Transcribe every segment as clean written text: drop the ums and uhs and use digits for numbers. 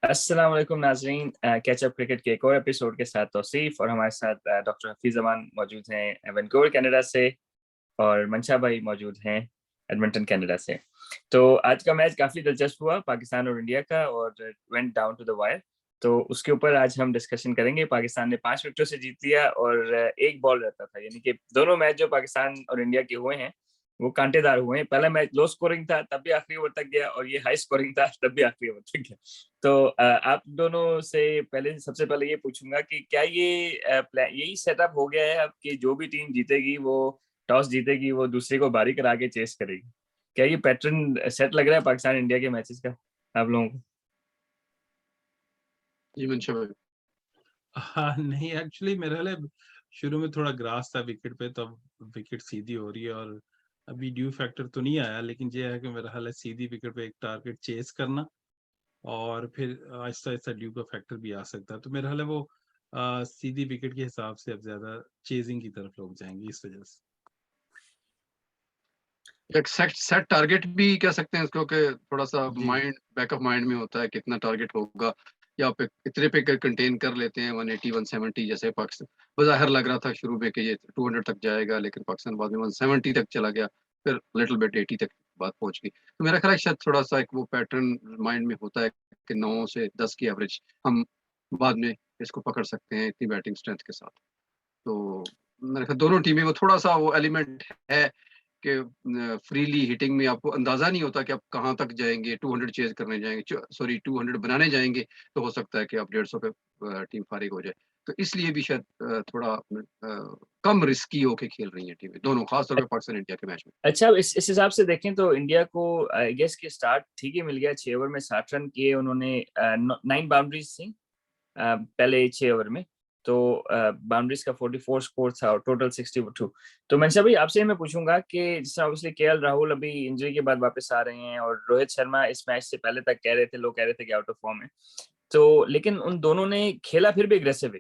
अस्सलाम वालेकुम नाजरीन, कैचअप क्रिकेट के एक और एपिसोड के साथ तौसीफ और हमारे साथ डॉक्टर हफीज अमान मौजूद हैं वैनकूवर कनाडा से, और मंशा भाई मौजूद हैं एडमंटन कनाडा से। तो आज का मैच काफी दिलचस्प हुआ, पाकिस्तान और इंडिया का, और went down to the wire. तो उसके ऊपर आज हम डिस्कशन करेंगे। पाकिस्तान ने 5 विकेटों से जीत लिया और एक बॉल रहता था, यानी कि दोनों मैच जो पाकिस्तान और इंडिया के हुए हैं वो कांटेदार हुए हैं। पहला मैच लो स्कोरिंग था तब भी आखिरी ओवर तक गया, और ये हाई स्कोरिंग था तब भी आखिरी ओवर तक गया। तो आप दोनों से पहले सबसे पहले ये पूछूंगा कि क्या ये यही सेटअप हो गया है अब कि जो भी टीम जीतेगी वो टॉस जीतेगी, वो दूसरे को बारी करा के चेस करेगी? क्या ये पैटर्न सेट लग रहा है पाकिस्तान इंडिया के मैचेस का आप लोगों को? जी मंशा भाई। हाँ, नहीं एक्चुअली मेरे ख्याल है शुरू में थोड़ा ग्रास था विकेट पे, तब विकेट सीधी हो रही है और अभी ड्यू फैक्टर तो नहीं आया, लेकिन ये है कि मेरा ख्याल है सीधी विकेट पे एक टारगेट चेस करना और फिर आहिस्ता आहिस्ता ड्यू का फैक्टर भी आ सकता है। तो मेरा ख्याल है वो सीधी विकेट के हिसाब से अब ज्यादा चेजिंग की तरफ लोग जाएंगे इस वजह से। एक सेट सेट टारगेट भी कह सकते हैं इसको, कि थोड़ा सा जी माइंड बैक ऑफ माइंड में होता है कितना टारगेट होगा, या आप इतने पे कंटेन कर लेते हैं 180 170, जैसे पाकिस्तान बाहर लग रहा था शुरू में कि ये 200 तक जाएगा, लेकिन पाकिस्तान बाद में 170 तक चला गया, फिर लिटिल बिट 80 तक बात पहुंच गई। तो मेरा ख्याल है शायद थोड़ा सा एक वो पैटर्न माइंड में होता है कि 9 से 10 की एवरेज हम बाद में इसको पकड़ सकते हैं इतनी बैटिंग स्ट्रेंथ के साथ। तो मेरे ख्याल दोनों टीमें वो थोड़ा सा वो एलिमेंट है कि फ्रीली हिटिंग में आपको अंदाजा नहीं होता कि आप कहाँ तक जाएंगे, 200 चेज करने जाएंगे, सॉरी 200 बनाने जाएंगे, तो हो सकता है कि आप 150 पे टीम फारिग हो जाए। तो इसलिए भी शायद थोड़ा कम रिस्की होके खेल रही है टीमें दोनों, खासतौर पे पाकिस्तान इंडिया के मैच में। अच्छा, इस हिसाब से देखें तो इंडिया को आई गेस कि स्टार्ट ठीक ही मिल गया। 6 ओवर में 60 रन किए उन्होंने। 9 बाउंड्रीज थी पहले 6 ओवर में। तो बाउंड्रीज का 44 स्कोर था और टोटल 62। तो मनशा भाई, आपसे मैं पूछूंगा कि जिस ऑब्वियसली केएल राहुल अभी इंजरी के बाद वापस आ रहे हैं, और रोहित शर्मा इस मैच से पहले तक कह रहे थे, लोग कह रहे थे कि आउट ऑफ फॉर्म है। तो लेकिन उन दोनों ने खेला फिर भी एग्रेसिव है।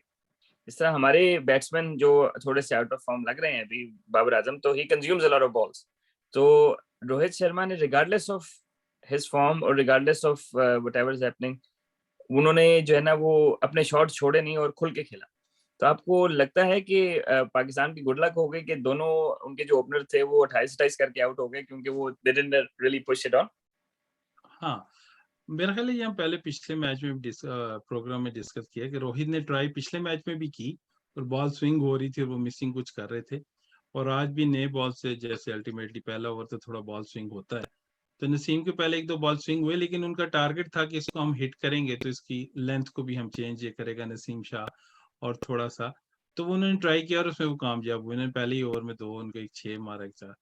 इस तरह हमारे बैट्समैन जो थोड़े से आउट ऑफ फॉर्म लग रहे हैं अभी, बाबर आजम, तो ही consumes a lot of balls. तो रोहित शर्मा ने रिगार्डलेस ऑफ हिज फॉर्म और regardless of whatever is happening, उन्होंने जो है ना वो अपने शॉट छोड़े नहीं और खुल के खेला। तो आपको लगता है कि पाकिस्तान की गुड लक हो गई कि दोनों उनके जो ओपनर थे वो 28-28 करके आउट हो गए, क्योंकि वो they didn't really push it on? हाँ, मेरा ख्याल है ये हम पहले पिछले मैच में प्रोग्राम में डिस्कस किया कि रोहित ने ट्राई पिछले मैच में भी की और बॉल स्विंग हो रही थी और वो मिसिंग कुछ कर रहे थे। और आज भी नए बॉल से, जैसे अल्टीमेटली पहला ओवर तो थोड़ा बॉल स्विंग होता है, तो नसीम के पहले एक दो बॉल स्विंग हुए, लेकिन उनका टारगेट था कि इसको हम हिट करेंगे तो इसकी लेंथ को भी हम चेंज ये करेगा नसीम शाह और थोड़ा सा। तो वो उन्होंने ट्राई किया और उसमें वो कामयाब हुए। उन्होंने पहले ही ओवर में दो, उनका एक 6 मारा, एक 4।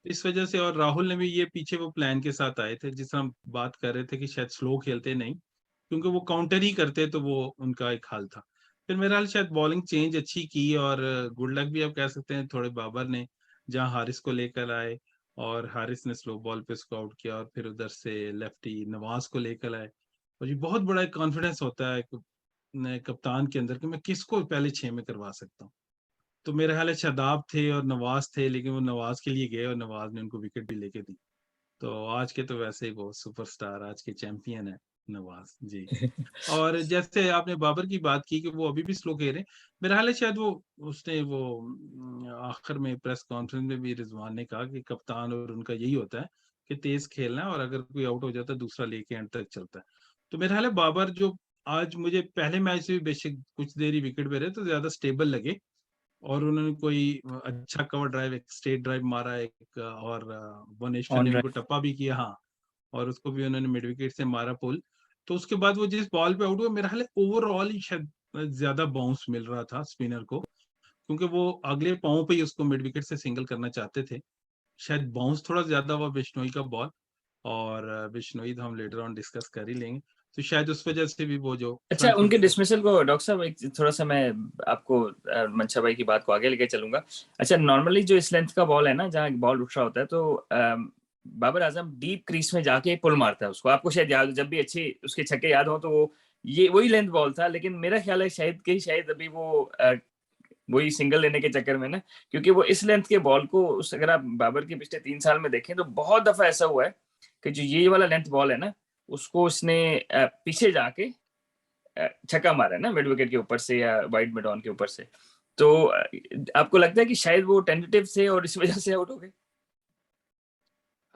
इस वजह से, और राहुल ने भी ये पीछे वो प्लान के साथ आए थे जिस तरह हम बात कर रहे थे कि शायद स्लो खेलते नहीं, क्योंकि वो काउंटर ही करते तो वो उनका एक हाल था। फिर मेरा हाल शायद बॉलिंग चेंज अच्छी की और गुड लक भी आप कह सकते हैं थोड़े बाबर ने, जहां हारिस को लेकर आए और हारिस ने स्लो बॉल पे उसको आउट किया, और फिर उधर से लेफ्टी नवाज को लेकर आए। और ये बहुत बड़ा कॉन्फिडेंस होता है कप्तान के अंदर कि मैं किसको पहले 6 में करवा सकता हूँ। तो मेरे ख्याल है शादाब थे और नवाज थे, लेकिन वो नवाज के लिए गए और नवाज ने उनको विकेट भी लेके दी। तो आज के तो वैसे ही वो सुपरस्टार, आज के चैंपियन है नवाज जी। और जैसे आपने बाबर की बात की कि वो अभी भी स्लो खेल रहे हैं, मेरा ख्याल है शायद वो उसने वो आखिर में प्रेस कॉन्फ्रेंस में भी रिजवान ने कहा कि कप्तान और उनका यही होता है कि तेज खेलना है और अगर कोई आउट हो जाता है दूसरा लेके एंड तक चलता है। तो मेरा ख्याल है बाबर जो आज मुझे पहले मैच से भी बेशक कुछ देर ही विकेट पे रहे तो ज्यादा स्टेबल लगे, और उन्होंने कोई अच्छा कवर ड्राइव, एक स्ट्रेट ड्राइव मारा, एक और वनेश्वर ऑन ने ड्राइव। उनको टप्पा भी किया, हाँ, और उसको भी उन्होंने मिड विकेट से मारा पुल। तो उसके बाद वो जिस बॉल पे आउट हुआ, मेरा ख्याल है ओवरऑल ही शायद ज्यादा बाउंस मिल रहा था स्पिनर को, क्योंकि वो अगले पाँव पे ही उसको मिड विकेट से सिंगल करना चाहते थे। शायद बाउंस थोड़ा ज्यादा हुआ बिश्नोई का बॉल, और बिश्नोई तो हम लेटर ऑन डिस्कस कर ही लेंगे। तो शायद उस वजह से भी वो जो अच्छा, फ्रंट फुट उनके पे। डिसमिसल को डॉक्टर साहब एक थोड़ा सा मैं आपको मंशा भाई की बात को आगे लेके चलूंगा। अच्छा, नॉर्मली जो इस लेंथ का बॉल है ना, जहाँ बॉल उठ रहा होता है, तो बाबर आजम डीप क्रीज में जाके पुल मारता है उसको। आपको शायद याद हो, जब भी अच्छे उसके छक्के याद हो तो वो ये वही लेंथ बॉल था। लेकिन मेरा ख्याल है शायद अभी वो वही सिंगल लेने के चक्कर में ना, क्योंकि वो इस लेंथ के बॉल को अगर आप बाबर के पिछले 3 साल में देखें तो बहुत दफा ऐसा हुआ है कि जो ये वाला लेंथ बॉल है ना, उसको उसने पीछे जाके छक्का मारा है ना मिड विकेट के ऊपर से या वाइड मिड ऑन के ऊपर से, तो आपको लगता है कि शायद वो टेंटेटिव थे और इस वजह से आउट हो गए?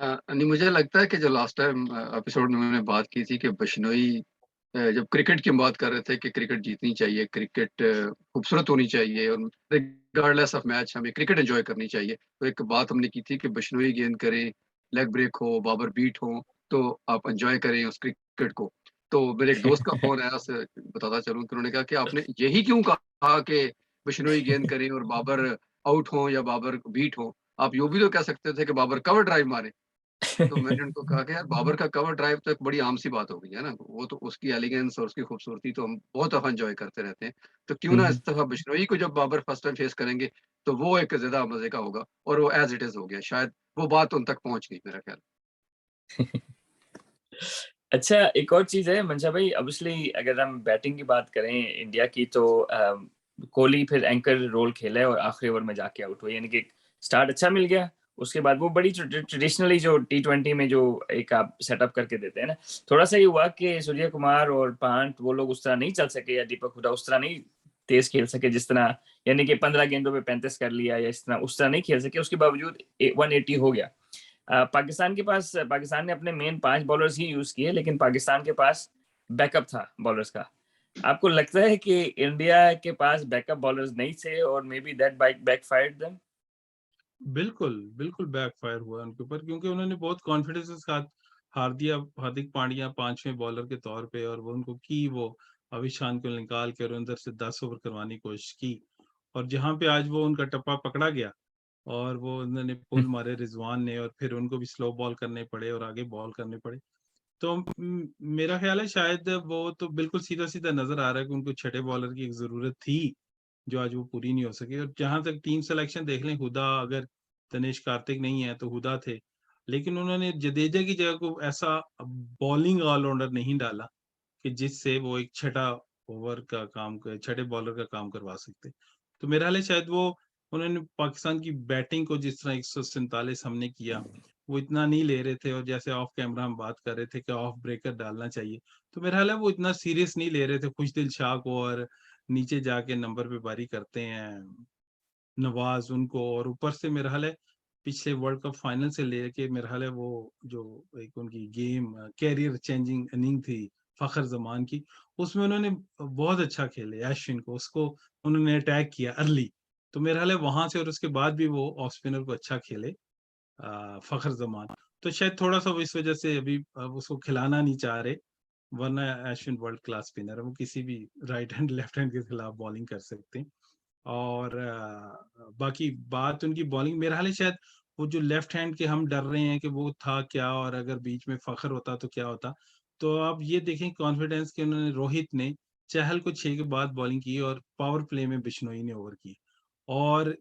नहीं, मुझे लगता है कि जो लास्ट टाइम एपिसोड में मैंने बात की थी कि बिश्नोई जब क्रिकेट की बात कर रहे थे कि क्रिकेट जीतनी चाहिए, क्रिकेट खूबसूरत होनी चाहिए और रिगार्डलेस ऑफ मैच हमें क्रिकेट एंजॉय करनी चाहिए, तो एक बात हमने की थी कि बिश्नोई गेंद करें, लेग ब्रेक हो, बाबर बीट हो, तो आप एंजॉय करें उस क्रिकेट को। तो मेरे एक दोस्त का फोन आया, उससे बताता चलूं कि उन्होंने कहा कि आपने यही क्यों कहा कि बिश्नोई गेंद करें और बाबर आउट हो या बाबर बीट हो, आप यूं भी तो कह सकते थे कि बाबर कवर ड्राइव मारे। तो मैंने उनको कहा कि यार बाबर का कवर ड्राइव तो एक बड़ी आम सी बात हो गई है ना, वो तो उसकी एलिगेंस और उसकी खूबसूरती तो हम बहुत दफा एंजॉय करते रहते हैं, तो क्यों ना इस दफा बिश्नोई को जब बाबर फर्स्ट टाइम फेस करेंगे तो वो एक ज्यादा मजे का होगा, और वो एज इट इज हो गया, शायद वो बात उन तक पहुंच गई मेरा ख्याल। अच्छा, एक और चीज है मंशा भाई, ऑब्वियसली अगर हम बैटिंग की बात करें इंडिया की, तो कोहली फिर एंकर रोल खेला है और आखिरी ओवर में जाके आउट हुए, यानी कि स्टार्ट अच्छा मिल गया। उसके बाद वो बड़ी ट्रेडिशनली जो T20 में जो एक आप सेटअप करके देते हैं ना, थोड़ा सा ये हुआ कि सूर्य कुमार और पांट वो लोग उस तरह नहीं चल सके, या दीपक हुडा उस तरह नहीं तेज खेल सके जिस तरह, यानी कि 15 गेंदों पे 35 कर लिया या इस तरह उस तरह नहीं खेल सके। उसके बावजूद 180 हो गया। पाकिस्तान ने अपने मेन 5 बॉलर्स ही यूज किए, लेकिन पाकिस्तान के पास बैकअप था बॉलर्स का। आपको लगता है कि इंडिया के पास बैकअप बॉलर्स नहीं थे और may be that backfired them? बिल्कुल बिल्कुल बैकफायर हुआ उनके ऊपर, क्योंकि उन्होंने बहुत कॉन्फिडेंस के साथ हार दिया हार्दिक पांड्या 5वें बॉलर के तौर पे, और वो उनको की वो अविशान को निकाल के और अंदर से 10 ओवर करवाने की कोशिश की, और जहां पे आज वो उनका टप्पा पकड़ा गया और वो उन्होंने पुल मारे रिजवान ने, और फिर उनको भी स्लो बॉल करने पड़े और आगे बॉल करने पड़े। तो मेरा ख्याल है शायद वो तो बिल्कुल सीधा सीधा नजर आ रहा है कि उनको छठे बॉलर की एक जरूरत थी, जो आज वो पूरी नहीं हो सकी। और जहां तक टीम सिलेक्शन देख लें, हुदा, अगर दिनेश कार्तिक नहीं है तो हुदा थे, लेकिन उन्होंने जडेजा की जगह को ऐसा बॉलिंग ऑलराउंडर नहीं डाला कि जिससे वो एक छठा ओवर का काम छठे बॉलर का काम करवा सकते। तो मेरा हाल है शायद वो उन्होंने पाकिस्तान की बैटिंग को जिस तरह 147 हमने किया, वो इतना नहीं ले रहे थे, और जैसे ऑफ कैमरा हम बात कर रहे थे कि ऑफ ब्रेकर डालना चाहिए, तो मेरा हाल है वो इतना सीरियस नहीं ले रहे थे खुशदिल शाह को, और नीचे जाके नंबर पे बारी करते हैं नवाज उनको, और ऊपर से मेरा हाल है पिछले वर्ल्ड कप फाइनल से लेके मेरा हाल है वो जो एक उनकी गेम कैरियर चेंजिंग इनिंग थी फखर जमान की, उसमें उन्होंने बहुत अच्छा खेले अश्विन को, उसको उन्होंने अटैक किया अर्ली। तो मेरा हाल है वहां से और उसके बाद भी वो ऑफ स्पिनर को अच्छा खेले फखर जमान। तो शायद थोड़ा सा वो इस वजह से अभी अब उसको खिलाना नहीं चाह रहे, वरना अश्विन वर्ल्ड क्लास स्पिनर है, वो किसी भी राइट हैंड लेफ्ट हैंड के खिलाफ बॉलिंग कर सकते हैं। और बाकी बात उनकी बॉलिंग, मेरा हाल है शायद वो जो लेफ्ट हैंड के हम डर रहे हैं कि वो था क्या, और अगर बीच में फखर होता तो क्या होता। तो आप ये देखें कॉन्फिडेंस के उन्होंने रोहित ने चहल को 6 के बाद बॉलिंग की, और पावर प्ले में बिश्नोई ने ओवर की, और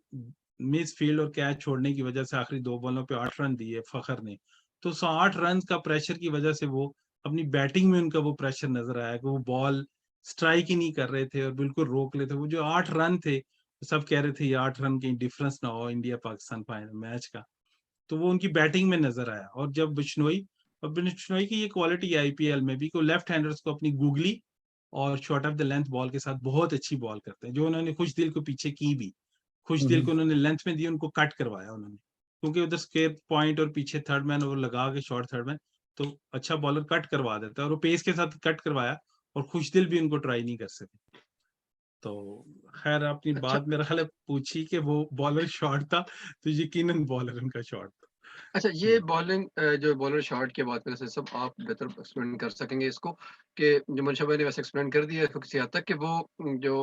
मिस फील्ड और कैच छोड़ने की वजह से आखिरी 2 बॉलों पे 8 रन दिए फखर ने। तो 8 रन का प्रेशर की वजह से वो अपनी बैटिंग में उनका वो प्रेशर नजर आया कि वो बॉल स्ट्राइक ही नहीं कर रहे थे और बिल्कुल रोक लेते। वो जो 8 रन थे, सब कह रहे थे ये 8 रन की डिफरेंस ना हो इंडिया पाकिस्तान फाइनल मैच का, तो वो उनकी बैटिंग में नजर आया। और जब बिश्नोई की ये क्वालिटी आईपीएल में भी, को लेफ्ट हैंडर्स को अपनी गूगली और short of the length ball के साथ बहुत अच्छी बॉल करते हैं, जो उन्होंने खुशदिल को पीछे की भी, खुशदिल को उन्होंने लेंथ में दी, उनको कट करवाया उन्होंने, क्योंकि उधर स्क्वेयर पॉइंट और पीछे थर्ड मैन और लगा के शॉर्ट थर्ड मैन, तो अच्छा बॉलर कट करवा देता है, और वो पेस के साथ कट करवाया, और खुशदिल भी उनको ट्राई नहीं कर सके। तो खैर आपने अच्छा, बात मेरा ख्याल है पूछी कि वो बॉलर शॉर्ट था, तो यकीनन बॉलर उनका शॉर्ट था। अच्छा, ये बॉलिंग जो बॉलर शॉट की बात करें, से सब आप बेहतर एक्सप्लेन कर सकेंगे इसको, कि जो मनशा भाई ने वैसे एक्सप्लेन कर दिया है किसी हद तक, कि वो जो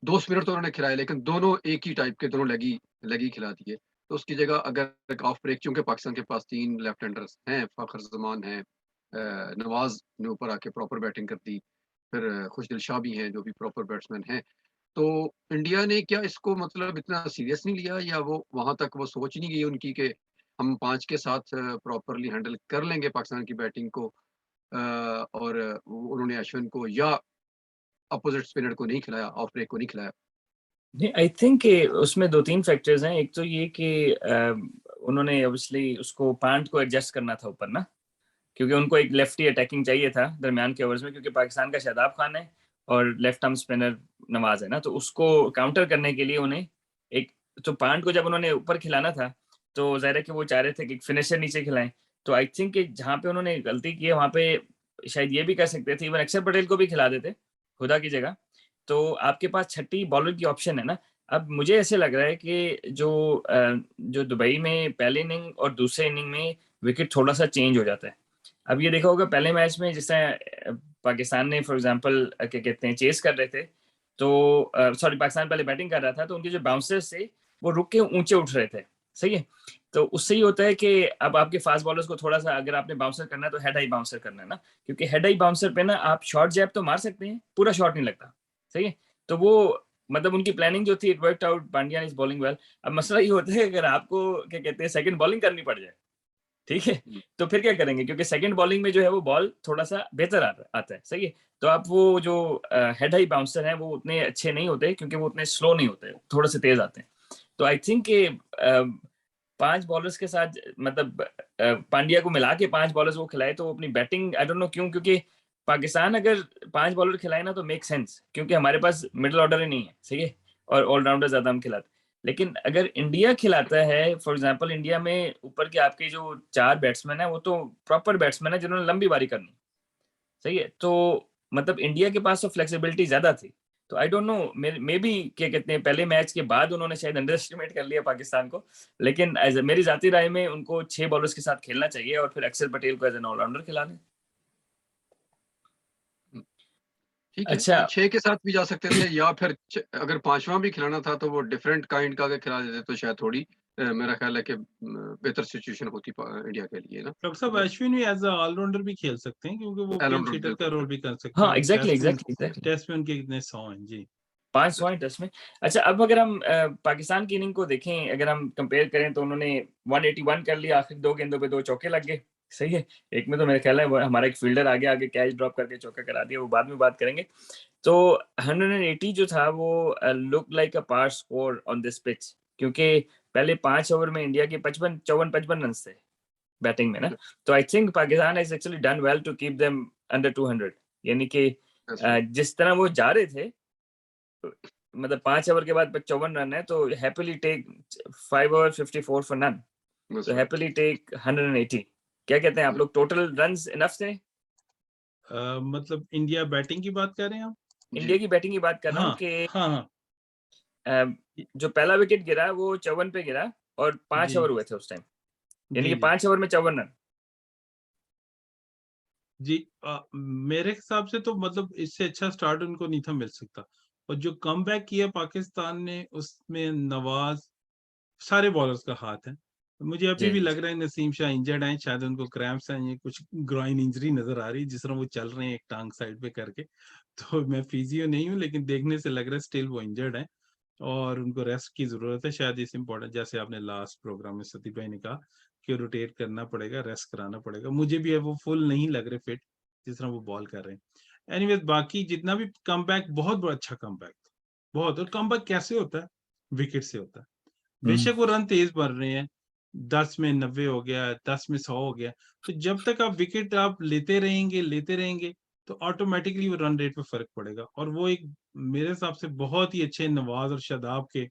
2 स्पिनर तो उन्होंने खिलाए, लेकिन दोनों एक ही टाइप के, दोनों लेगी लेगी खिला दिए। तो उसकी जगह अगर एक ऑफ ब्रेक, चूंकि पाकिस्तान के पास 3 लेफ्ट हैंडर्स हैं, फखर जमान है, नवाज ने ऊपर आके प्रॉपर बैटिंग कर दी, फिर खुशदिल शाह भी हैं जो भी प्रॉपर बैट्समैन हैं, तो इंडिया ने क्या इसको मतलब इतना सीरियस नहीं लिया, या वो वहां तक वो सोच नहीं गई उनकी कि हम 5 के साथ प्रॉपरली हैंडल कर लेंगे पाकिस्तान की बैटिंग को, और उन्होंने अश्विन को या अपोजिट स्पिनर को नहीं खिलाया, ऑफ ब्रेक को नहीं खिलाया? नहीं, आई थिंक उसमें 2-3 फैक्टर्स हैं। एक तो ये कि उन्होंने ऑब्वियसली उसको पांट को एडजस्ट करना था ऊपर ना, क्योंकि उनको एक लेफ्टी अटैकिंग चाहिए था दरमियान के ओवर्स में, क्योंकि पाकिस्तान का शादाब खान है और लेफ्ट आर्म स्पिनर नवाज है ना, तो उसको काउंटर करने के लिए उन्हें एक, तो पांट को जब उन्होंने ऊपर खिलाना था तो जाहिर है कि वो चाह रहे थे कि फिनिशर नीचे खिलाएं, तो आई थिंक कि जहाँ पे उन्होंने गलती की है वहाँ पे शायद ये भी कर सकते थे, इवन अक्षर पटेल को भी खिला देते खुदा की जगह। तो आपके पास छठी बॉलर की ऑप्शन है ना। अब मुझे ऐसे लग रहा है कि जो दुबई में पहले इनिंग और दूसरे इनिंग में विकेट थोड़ा सा चेंज हो जाता है। अब ये देखा होगा पहले मैच में जिस तरह पाकिस्तान ने फॉर एग्जांपल क्या कहते हैं चेस कर रहे थे, तो सॉरी पाकिस्तान पहले बैटिंग कर रहा था, तो उनके जो बाउंसर्स थे वो रुक के ऊंचे उठ रहे थे, सही है। तो उससे ये होता है कि अब आपके फास्ट बॉलर्स को थोड़ा सा, अगर आपने बाउंसर करना है तो हेड हाई बाउंसर करना है ना, क्योंकि हेड हाई बाउंसर पे ना आप शॉर्ट जैब तो मार सकते हैं, पूरा शॉट नहीं लगता, सही है। तो वो मतलब उनकी प्लानिंग जो थी it worked out, Pandya is bowling well. अब मसला ये होता है अगर आपको क्या कहते हैं सेकंड बॉलिंग करनी पड़ जाए, ठीक है, तो फिर क्या करेंगे, क्योंकि सेकंड बॉलिंग में जो है वो बॉल थोड़ा सा बेहतर आता है, सही है। तो आप वो जो हेड हाई बाउंसर हैं वो उतने अच्छे नहीं होते, क्योंकि वो उतने स्लो नहीं होते, थोड़े से तेज आते हैं। तो आई थिंक कि 5 बॉलर्स के साथ मतलब पांड्या को मिला के 5 बॉलर्स वो खिलाए तो अपनी बैटिंग आई डोंट नो क्यों, क्योंकि पाकिस्तान अगर 5 बॉलर खिलाए ना तो मेक सेंस, क्योंकि हमारे पास मिडिल ऑर्डर ही नहीं है, सही है, और ऑलराउंडर ज्यादा हम खिलाते। लेकिन अगर इंडिया खिलाता है, फॉर एग्जांपल इंडिया में ऊपर के आपके जो 4 बैट्समैन है वो तो प्रॉपर बैट्समैन है जिन्होंने लंबी बारी करनी, सही है। तो मतलब इंडिया के पास तो फ्लेक्सिबिलिटी ज्यादा थी। तो I don't know, may be क्या कहते हैं पहले मैच के बाद उन्होंने शायद अंडर एस्टिमेट कर लिया पाकिस्तान को, लेकिन एज मेरी जाती राय में उनको 6 बॉलर्स के साथ खेलना चाहिए और फिर अक्षर पटेल को एज एन ऑलराउंडर खिला दें। ठीक है, अच्छा, तो 6 के साथ भी जा सकते थे या फिर अगर 5वां भी खिलाना था तो वो डिफरेंट काइंड का अगर खिला देते तो शायद थोड़ी मेरा ख्याल है कि बेहतर सिचुएशन होती इंडिया के लिए ना। डॉक्टर साहब अश्विन भी एज ऑलराउंडर भी खेल सकते हैं क्योंकि वो क्लीन ऑलराउंडर शीटर का बिल्कुल रोल भी कर सकते हैं, हाँ और एग्जैक्टली टेस्ट में उनके कितने 100 हैं जी। 500 है टेस्ट में। अच्छा, अब अगर हम पाकिस्तान की इनिंग को देखें, अगर हम कंपेयर करें तो उन्होंने 181 कर लिया, आखिरी 2 गेंदों पे 2 चौके लग गए, सही है। एक में तो मेरे ख्याल है हमारा एक फील्डर आगे आगे कैच ड्रॉप करके चौका करा दिया, वो बाद में बात करेंगे। तो 180 जो था वो look like a par score on this pitch, क्योंकि पहले 5 ओवर में इंडिया के 55 रन थे बैटिंग में ना। तो I think Pakistan has actually done well to keep them under 200, यानी कि जिस तरह वो जा रहे थे, मतलब 5 ओवर के बाद 54 रन है, तो happily take 5 over 54 for none, तो हैप्पीली टेक 180। क्या कहते हैं आप लोग, टोटल रन्स इनफ थे? मतलब इंडिया बैटिंग की बात कर रहे हैं आप? इंडिया की बैटिंग की बात कर रहा हूँ हाँ कि हाँ हाँ जो पहला विकेट गिरा वो 54 पे गिरा और 5 जी ओवर हुए थे उस टाइम, यानी जी कि जी 5 ओवर में 54 रन। जी मेरे हिसाब से तो मतलब इससे अच्छा स्टार्ट उनको नहीं था मिल सकता। और जो कमबैक किया पाकिस्तान ने उसमें नवाज, सारे बॉलर्स का हाथ है। मुझे अभी जी भी जी लग रहा है नसीम शाह इंजर्ड हैं, शायद उनको क्रैम्प्स हैं, ये कुछ ग्रॉइन इंजरी नजर आ रही है जिस तरह वो चल रहे हैं एक टांग साइड पे करके। तो मैं फिजियो नहीं हूँ लेकिन देखने से लग रहा है स्टिल वो इंजर्ड है और उनको रेस्ट की जरूरत है। शायद इस इम्पोर्टेंट, जैसे आपने लास्ट प्रोग्राम में सतीश भाई ने कहा कि रोटेट करना पड़ेगा, रेस्ट कराना पड़ेगा। मुझे भी है वो फुल नहीं लग रहे फिट जिस तरह वो बॉल कर रहे हैं। एनीवेज बाकी जितना भी कमबैक, बहुत बड़ा अच्छा कमबैक, बहुत। और कमबैक कैसे होता है? विकेट से होता है। बेशक वो रन तेज बन रहे हैं, 10 में 90 हो गया, 10 में 100 हो गया, तो जब तक आप विकेट आप लेते रहेंगे तो ऑटोमेटिकली वो रन रेट पे फर्क पड़ेगा। और वो एक मेरे हिसाब से बहुत ही अच्छे नवाज और शादाब के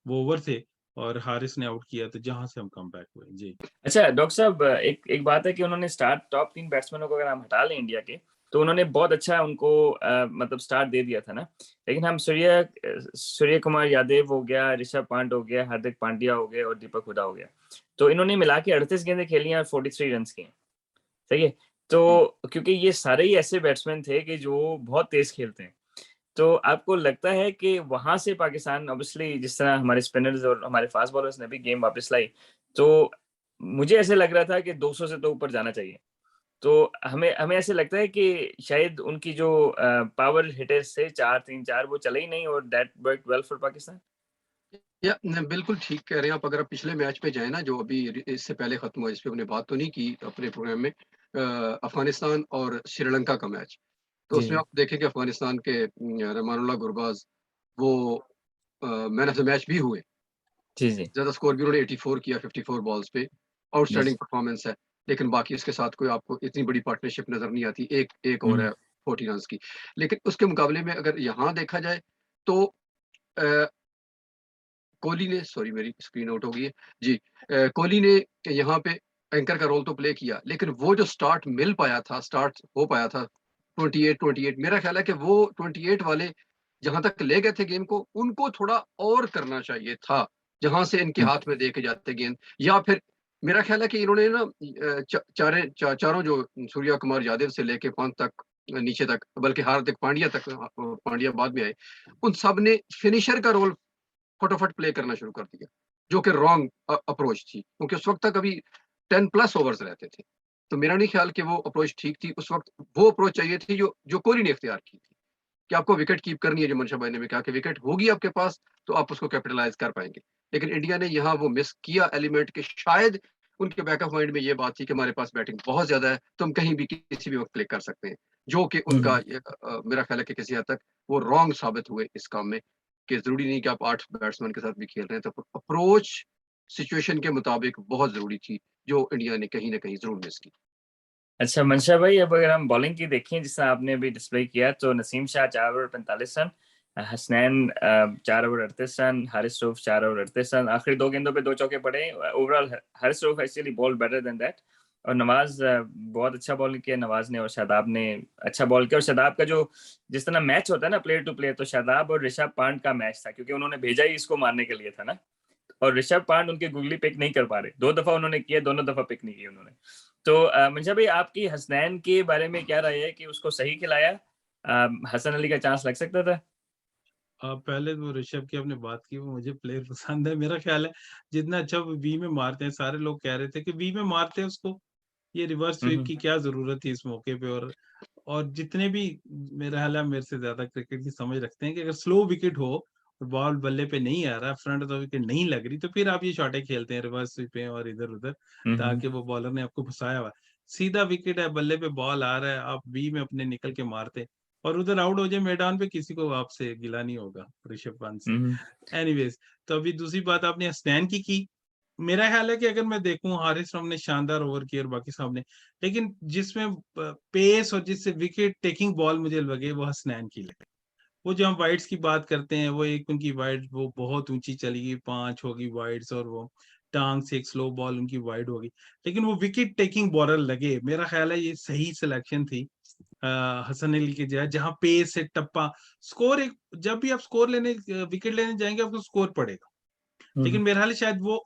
वो ओवर थे और हारिस ने आउट किया, तो जहां से हम कम बैक हुए जी। अच्छा डॉक्टर साहब, एक एक बात है कि उन्होंने स्टार्ट टॉप 3 बैट्समैनों को अगर हम हटा लें इंडिया के, तो उन्होंने बहुत अच्छा उनको मतलब स्टार्ट दे दिया था ना। लेकिन हम सूर्य कुमार यादव हो गया, ऋषभ पंत हो गया, हार्दिक पांड्या हो गए और दीपक हुडा हो गया, तो इन्होंने मिला के 38 गेंदें खेली और 43 रन किए, सही है। तो क्योंकि ये सारे ही ऐसे बैट्समैन थे कि जो बहुत तेज खेलते हैं, तो आपको लगता है कि वहां से पाकिस्तान ऑब्वियसली जिस तरह हमारे स्पिनर्स और हमारे फास्ट बॉलर्स ने भी गेम वापस लाई, तो मुझे ऐसे लग रहा था कि 200 से तो ऊपर जाना चाहिए। तो हमें हमें ऐसे लगता है कि शायद उनकी जो पावर हिटर्स थे 4-3-4 वो चले ही नहीं और that worked well for Pakistan. या बिल्कुल ठीक कह रहे हैं आप। अगर आप पिछले मैच पे जाए ना जो अभी इससे पहले खत्म हुआ, इस पे हमने बात तो नहीं की अपने प्रोग्राम में, अफगानिस्तान और श्रीलंका का मैच, तो जी उसमें आप देखें कि अफगानिस्तान के रहमानुल्लाह गुरबाज वो मैन ऑफ द मैच भी हुए। जी जी ज्यादा स्कोर भी उन्होंने 84 किया 54 बॉल्स पे, यस आउटस्टैंडिंग परफॉर्मेंस है। लेकिन बाकी इसके साथ कोई आपको इतनी बड़ी पार्टनरशिप नज़र नहीं आती। एक और है 40 रन्स की। लेकिन उसके मुकाबले में अगर यहाँ देखा जाए तो अ, कोहली ने, सॉरी मेरी स्क्रीन आउट हो गई है। जी, कोहली ने यहाँ पे एंकर का रोल तो प्ले किया, लेकिन वो जो स्टार्ट हो पाया था 28 मेरा ख़्याल है कि वो 28 वाले जहाँ तक ले गए थे गेम को, उनको थोड़ा और करना चाहिए था, जहाँ से इनके हाथ में दे के जाते गेंद, या फिर मेरा ख़्याल है कि इन्होंने ना चारों जो सूर्या कुमार यादव से लेके पंत तक, नीचे तक, बल्कि हार्दिक पांड्या तक, पांड्या बाद में आए, उन सब ने फिनिशर का रोल फटाफट प्ले करना शुरू कर दिया, जो कि रॉन्ग अप्रोच थी, क्योंकि उस वक्त तक अभी 10 प्लस ओवर्स रहते थे। तो मेरा नहीं ख्याल कि वो अप्रोच ठीक थी। उस वक्त वो अप्रोच चाहिए थी जो कोहली ने इख्तियार की थी, कि आपको विकेट कीप करनी है। जो मनशा भाई ने भी कहा कि विकेट होगी आपके पास तो आप उसको कैपिटलाइज कर पाएंगे, लेकिन इंडिया ने यहाँ वो मिस किया एलिमेंट के। शायद उनके बैक ऑफ माइंड में ये बात थी कि हमारे पास बैटिंग बहुत ज्यादा है, तो हम कहीं भी किसी भी वक्त प्ले कर सकते हैं, जो कि उनका मेरा ख्याल है कि किसी हद तक वो रॉन्ग साबित हुए इस काम में, कि ज़रूरी नहीं कि आप 8 बैट्समैन के साथ भी खेल रहे हैं। तो अप्रोच सिचुएशन के मुताबिक बहुत ज़रूरी थी, जो इंडिया ने कहीं न कहीं ज़रूर मिस की। अच्छा मंशा भाई, अब अगर हम बॉलिंग की देखें जिस तरह आपने अभी डिस्प्ले किया, तो Naseem Shah 4 over 45 run, Hasnain 4 over 38 run, Haris Rauf 4 over 38 run, आखिरी 2 गेंदों पे 2 चौके पड़े। Overall Haris Rauf actually ball better than that, और नवाज बहुत अच्छा बॉलिंग किया नवाज ने, और शादाब ने अच्छा बॉल किया। और शादाब का जो जिस तरह मैच होता है ना प्लेयर टू प्लेयर, तो शादाब और ऋषभ पंत का मैच था, क्योंकि उन्होंने भेजा ही इसको मारने के लिए था ना, और ऋषभ पंत उनकी गुगली पिक नहीं कर पा रहे। 2 दफा उन्होंने किया, दोनों दफा पिक नहीं की उन्होंने। तो मंशा भाई, आपकी हसनैन के बारे में क्या राय है कि उसको सही खिलाया? हसन अली का चांस लग सकता था? पहले तो ऋषभ की आपने बात की, वो मुझे प्लेयर पसंद है। मेरा ख्याल है जितना अच्छा वो वी में मारते हैं, सारे लोग कह रहे थे कि वी में मारते हैं उसको, ये रिवर्स स्वीप की क्या जरूरत थी इस मौके पे। और जितने भी मेरा ख्याल है मेरे से ज्यादा क्रिकेट की समझ रखते हैं कि अगर स्लो विकेट हो और बॉल बल्ले पे नहीं आ रहा, फ्रंट ऑफ द विकेट नहीं लग रही, तो फिर आप ये शॉटें खेलते हैं रिवर्स स्वीपें और इधर उधर, ताकि वो बॉलर ने आपको फंसाया हुआ है। सीधा विकेट है, बल्ले पे बॉल आ रहा है, आप वी में अपने निकल के मारते और उधर आउट हो जाए मैदान पे, किसी को आपसे गिला नहीं होगा ऋषभ पंत से। एनीवेज, तो अभी दूसरी बात आपने हसनैन की। मेरा ख्याल है कि अगर मैं देखूं, हारिस राव ने शानदार ओवर किया और बाकी साहब ने, लेकिन जिसमें पेस और जिससे विकेट टेकिंग बॉल मुझे लगे वो हसनैन की लगे। वो जो हम वाइड्स की बात करते हैं, वो एक उनकी वाइड वो बहुत ऊंची चली गई, 5 होगी वाइड्स, और वो टांग से एक स्लो बॉल उनकी वाइड होगी, लेकिन वो विकेट टेकिंग बॉलर लगे। मेरा ख्याल है ये सही सिलेक्शन थी हसन अली की जगह, जहां पेस से टप्पा स्कोर, एक जब भी आप स्कोर लेने विकेट लेने जाएंगे आपको स्कोर पड़ेगा, लेकिन मेरे ख्याल है शायद वो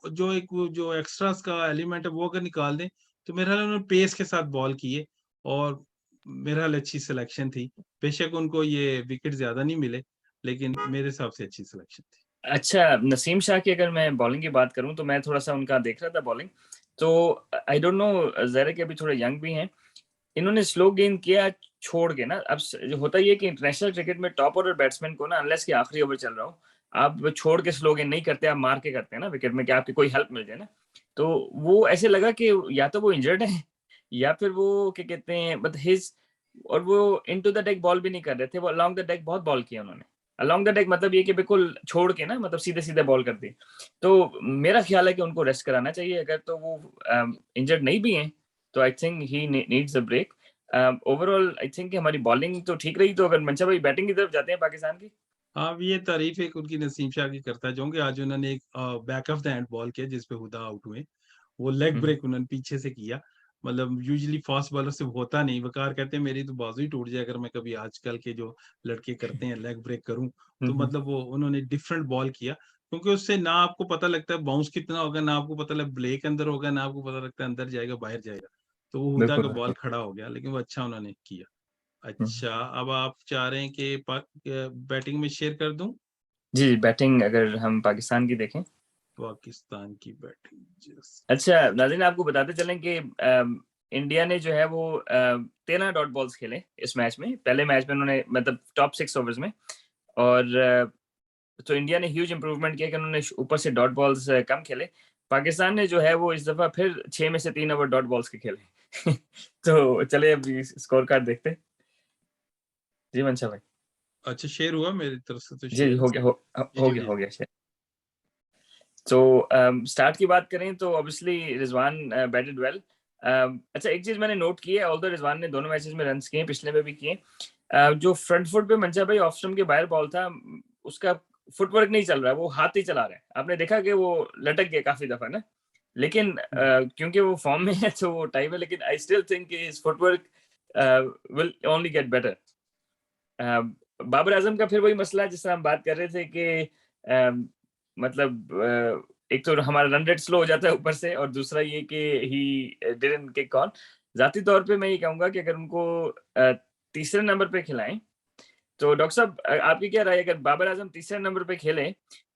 जो एक्स्ट्रास का एलिमेंट है वो अगर निकाल दें, तो मेरे ख्याल है उन्होंने पेस के साथ बॉल किए और मेरे ख्याल अच्छी सिलेक्शन थी। बेशक उनको ये विकेट ज्यादा नहीं मिले, लेकिन मेरे हिसाब से अच्छी सिलेक्शन थी। अच्छा, नसीम शाह की अगर मैं बॉलिंग की बात करूं, तो मैं थोड़ा सा उनका देख रहा था बॉलिंग, तो आई डोंट नो, ज़रा के अभी थोड़े यंग भी हैं, इन्होंने स्लो गेंद किया छोड़ के ना। अब जो होता ही है कि इंटरनेशनल क्रिकेट में टॉप ऑर्डर बैट्समैन को ना, अनलेस कि आखिरी ओवर चल रहा हो, आप छोड़ के स्लो गेंद नहीं करते, आप मार के करते हैं ना विकेट में, कि आपकी कोई हेल्प मिल जाए ना। तो वो ऐसे लगा कि या तो वो इंजर्ड है, या फिर वो क्या कहते हैं, बट हिज, और वो इनटू द डेक बॉल भी नहीं कर रहे थे, वो अलोंग द डेक बहुत बॉल किया उन्होंने। अलोंग द डेक मतलब ये कि बिल्कुल छोड़ के ना, मतलब सीधे सीधे बॉल कर दी। तो मेरा ख्याल है कि उनको रेस्ट कराना चाहिए, अगर तो वो इंजर्ड नहीं भी हैं, तो I think he needs a break. Overall I think हमारी बॉलिंग तो ठीक रही। तो अगर मंशा भाई बैटिंग की तरफ जाते हैं पाकिस्तान की। अब ये तारीफ एक उनकी नसीम शाह की करता जाऊंगी। आज उन्होंने एक back of the hand ball किया जिसपे हुदा आउट हुए, वो लेग हम्म, ब्रेक उन्होंने पीछे से किया। मतलब यूजुअली फास्ट बॉलर से होता नहीं, वकार कहते हैं मेरी तो बाजू ही टूट जाए अगर मैं कभी आजकल के जो लड़के करते हैं लेग ब्रेक करूं। तो हम्म, मतलब वो उन्होंने डिफरेंट बॉल किया, क्योंकि उससे ना आपको पता लगता है बाउंस कितना होगा, ना आपको पता लगता ब्रेक अंदर होगा, ना आपको पता लगता है अंदर जाएगा बाहर जाएगा। तो वो हुदा बिल्कुल का बॉल बिल्कुल। खड़ा हो गया, लेकिन वो अच्छा उन्होंने किया। हम्म। अच्छा, अब आप चाह रहे हैं कि बैटिंग में शेयर कर दूं? जी, बैटिंग अगर हम पाकिस्तान की देखें। पाकिस्तान की बैटिंग जस्ट अच्छा नाज़रीन, आपको बताते चलें कि इंडिया ने जो है वो 13 डॉट बॉल्स खेले इस मैच में। पहले मैच में उन्होंने, मतलब टॉप 6 ओवर्स में, और तो इंडिया ने ह्यूज इंप्रूवमेंट किया कि उन्होंने ऊपर से डॉट बॉल्स कम खेले। पाकिस्तान ने जो है वो इस दफा फिर 6 में से 3 ओवर डॉट बॉल्स के खेले। तो चलिए अभी स्कोर कार्ड देखते हैं। जी मंशा भाई। अच्छा शेयर हुआ मेरी तरफ से, तो जी, शेयर है। हो गया, जी जी हो जी। गया शेयर। तो स्टार्ट की बात करें तो ऑब्वियसली रिजवान बैटेड वेल। अच्छा, एक चीज मैंने नोट की है, ऑल्दो रिजवान ने दोनों मैचेस में रन्स किए, पिछले में भी किए, जो फ्रंट फुट पे मंशा भाई ऑफ स्टंप के बाहर बॉल था, उसका फुटवर्क नहीं चल रहा है, वो हाथ ही चला रहे हैं। आपने देखा कि वो लटक गए काफी दफा ना, लेकिन क्योंकि वो फॉर्म में है तो वो टाइम है, लेकिन I still think his footwork will only get better. Babar Azam का फिर वही मसला जिस तरह हम बात कर रहे थे कि मतलब एक तो हमारा रन रेट स्लो हो जाता है ऊपर से, और दूसरा ये कि ही डिडंट किक ऑन। जाती तौर पे मैं ये कहूंगा कि अगर उनको तीसरे नंबर पे खिलाएं तो डॉक्टर साहब आपकी क्या राय है, अगर बाबर आजम तीसरे नंबर पे खेले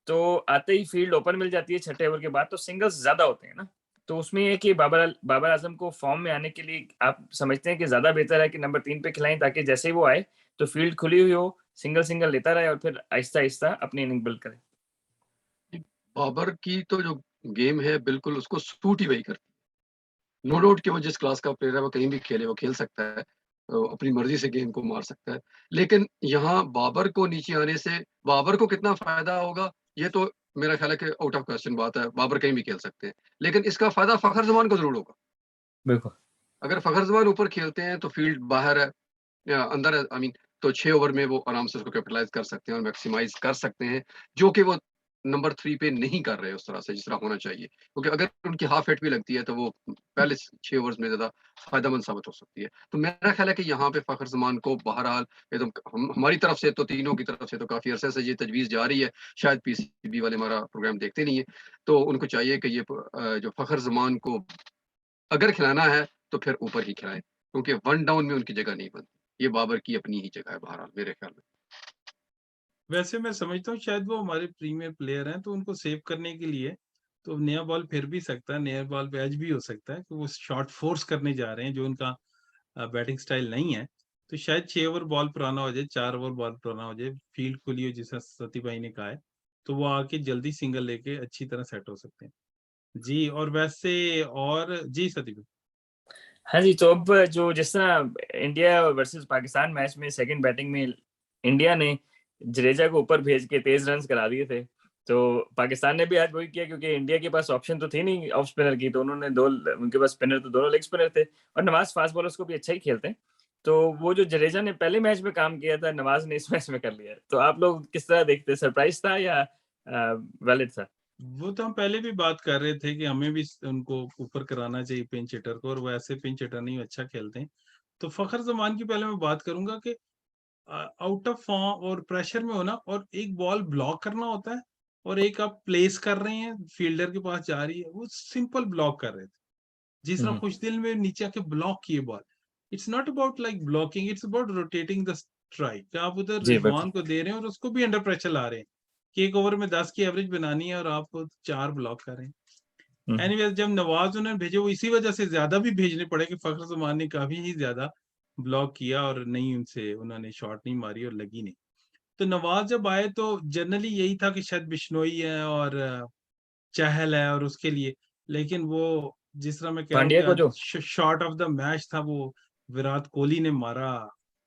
तो आते ही फील्ड ओपन मिल जाती है छठे ओवर के बाद, तो सिंगल्स ज्यादा होते हैं ना, तो उसमें ये कि बाबर आजम को फॉर्म में आने के लिए आप समझते हैं कि ज्यादा बेहतर है कि नंबर 3 पे खिलाएं, ताकि जैसे ही वो आए तो फील्ड खुली हुई हो, सिंगल सिंगल लेता रहे और फिर आहिस्ता आहिस्ता अपनी इनिंग बिल्ड करे। बाबर की तो जो गेम है बिल्कुल उसको सूट ही वही करती है। नो डाउट कि वो जिस क्लास का प्लेयर है वो कहीं भी खेले, वो खेल सकता है, तो अपनी मर्जी से गेम को मार सकता है। लेकिन यहाँ बाबर को नीचे आने से बाबर को कितना फायदा होगा ये तो मेरा ख्याल है कि आउट ऑफ क्वेश्चन बात है। बाबर कहीं भी खेल सकते हैं, लेकिन इसका फायदा फखर जमान को जरूर होगा। बिल्कुल। अगर फखर जमान ऊपर खेलते हैं तो फील्ड बाहर है या अंदर है, आई मीन, तो 6 ओवर में वो आराम से उसको कैपिटलाइज कर सकते हैं और मैक्सिमाइज कर सकते हैं, जो कि वो नंबर 3 पे नहीं कर रहे उस तरह से जिस तरह होना चाहिए। क्योंकि अगर उनकी हाफ हिट भी लगती है तो वो पहले 6 ओवर्स में ज्यादा फायदेमंद साबित हो सकती है। तो मेरा ख्याल है कि यहाँ पे फखर जमान को बहरहाल ये तो हमारी तरफ से तो तीनों की तरफ से तो काफी अरसे से ये तजवीज जा रही है, शायद पीसीबी वाले हमारा प्रोग्राम देखते नहीं है, तो उनको चाहिए कि ये जो फखर जमान को अगर खिलाना है तो फिर ऊपर ही खिलाए, क्योंकि वन डाउन में उनकी जगह नहीं बनती। ये बाबर की अपनी ही जगह है बहरहाल मेरे ख्याल में। वैसे मैं समझता हूँ शायद वो हमारे प्रीमियर प्लेयर हैं, तो उनको सेव करने के लिए तो नया बॉल फिर भी सकता है, नया बॉल पे एज भी हो सकता है कि वो शॉट फोर्स करने जा रहे हैं जो उनका बैटिंग स्टाइल नहीं है। तो शायद 6 ओवर बॉल पुराना हो जाए, 4 ओवर बॉल पुराना हो जाए, फील्ड खुली हो जैसा सती भाई ने कहा है, तो वो आके जल्दी सिंगल लेके अच्छी तरह सेट हो सकते हैं। जी, और वैसे और जी सती भाई। हाँ जी, तो अब जो जिस तरह इंडिया वर्सेस पाकिस्तान मैच में सेकंड बैटिंग में इंडिया ने जडेजा को ऊपर भेज के तेज रन करा दिए थे, तो पाकिस्तान ने भी आज वही किया, क्योंकि इंडिया के पास ऑप्शन तो थी नहीं ऑफ स्पिनर की, तो उन्होंने उनके पास स्पिनर तो दोनों लेग स्पिनर थे, और नवाज फास्ट बॉलर्स को भी अच्छा ही खेलते हैं, तो वो जो जडेजा ने पहले मैच में काम किया था नवाज ने इस मैच में कर लिया। तो आप लोग किस तरह देखते, सरप्राइज था या वैलिड था? वो तो हम पहले भी बात कर रहे थे कि हमें भी उनको ऊपर कराना चाहिए पिंच हिटर को, और वैसे पिंच हिटर नहीं अच्छा खेलते हैं। तो फखर जमान की पहले मैं बात करूंगा कि आउट ऑफ फॉर्म और प्रेशर में होना, और एक बॉल ब्लॉक करना होता है, और एक आप प्लेस कर रहे हैं फील्डर के पास जा रही है, वो सिंपल ब्लॉक कर रहे थे जिस तरह खुशदिल में नीचे आके ब्लॉक किए ball. It's not about like blocking, it's about rotating the strike. आप उधर जी बिल्कुल। रिजवान को दे रहे हैं और उसको भी अंडर प्रेशर ला रहे हैं कि 1 ओवर में 10 की एवरेज बनानी है और आप 4 ब्लॉक कर रहे हैं। एनीवेज, जब नवाज उन्होंने भेजे वो इसी वजह से ज्यादा भी भेजने पड़े कि फखर जमान ने काफी ही ज्यादा ब्लॉक किया और नहीं, उनसे उन्होंने शॉट नहीं मारी और लगी नहीं। तो नवाज जब आए तो जनरली यही था कि शायद बिश्नोई है और चहल है और उसके लिए, लेकिन वो जिस तरह मैं कह रहा हूँ पांड्या कि को जो आज शॉट ऑफ द मैच था वो विराट कोहली ने मारा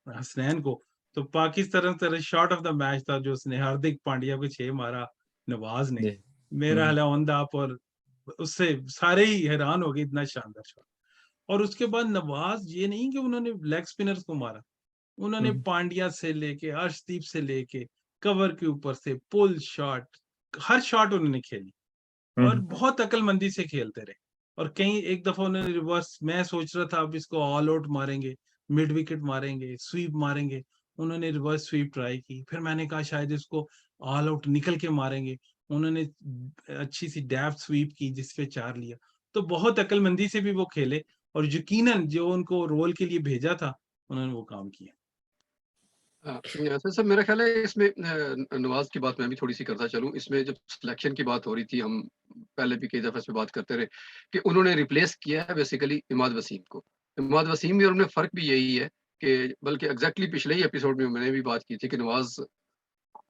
हसनैन को। तो पाकिस्तान तरह शॉट ऑफ द मैच था जो उसने हार्दिक पांड्या को 6 मारा नवाज ने। जी। मेरा हाल ऑन द अप, और उससे सारे ही हैरान हो गए, इतना शानदार शॉट। और उसके बाद नवाज ये नहीं कि उन्होंने लेग स्पिनर्स को मारा, उन्होंने पांड्या से लेके अर्शदीप से लेके कवर के ऊपर से पुल शॉट, हर शॉट उन्होंने खेली और बहुत अकलमंदी से खेलते रहे। और कहीं एक दफा उन्होंने रिवर्स, मैं सोच रहा था अब इसको ऑल आउट मारेंगे, मिड विकेट मारेंगे, स्वीप मारेंगे, उन्होंने रिवर्स स्वीप ट्राई की, फिर मैंने कहा शायद इसको ऑल आउट निकल के मारेंगे, उन्होंने अच्छी सी डैप स्वीप की जिसपे 4 लिया। तो बहुत अकलमंदी से भी वो खेले, और यकीनन जो उनको रोल के लिए भेजा था उन्होंने वो काम किया। ऐसा सर मेरा ख्याल है इसमें नवाज की बात मैं भी थोड़ी सी करता चलूं। इसमें जब सिलेक्शन की बात हो रही थी, हम पहले भी कई दफा इस पे बात करते रहे कि उन्होंने रिप्लेस किया है बेसिकली इमाद वसीम को। इमाद वसीम भी, और उन्हें फर्क भी यही है कि बल्कि एग्जैक्टली पिछले ही एपिसोड में मैंने भी बात की थी कि नवाज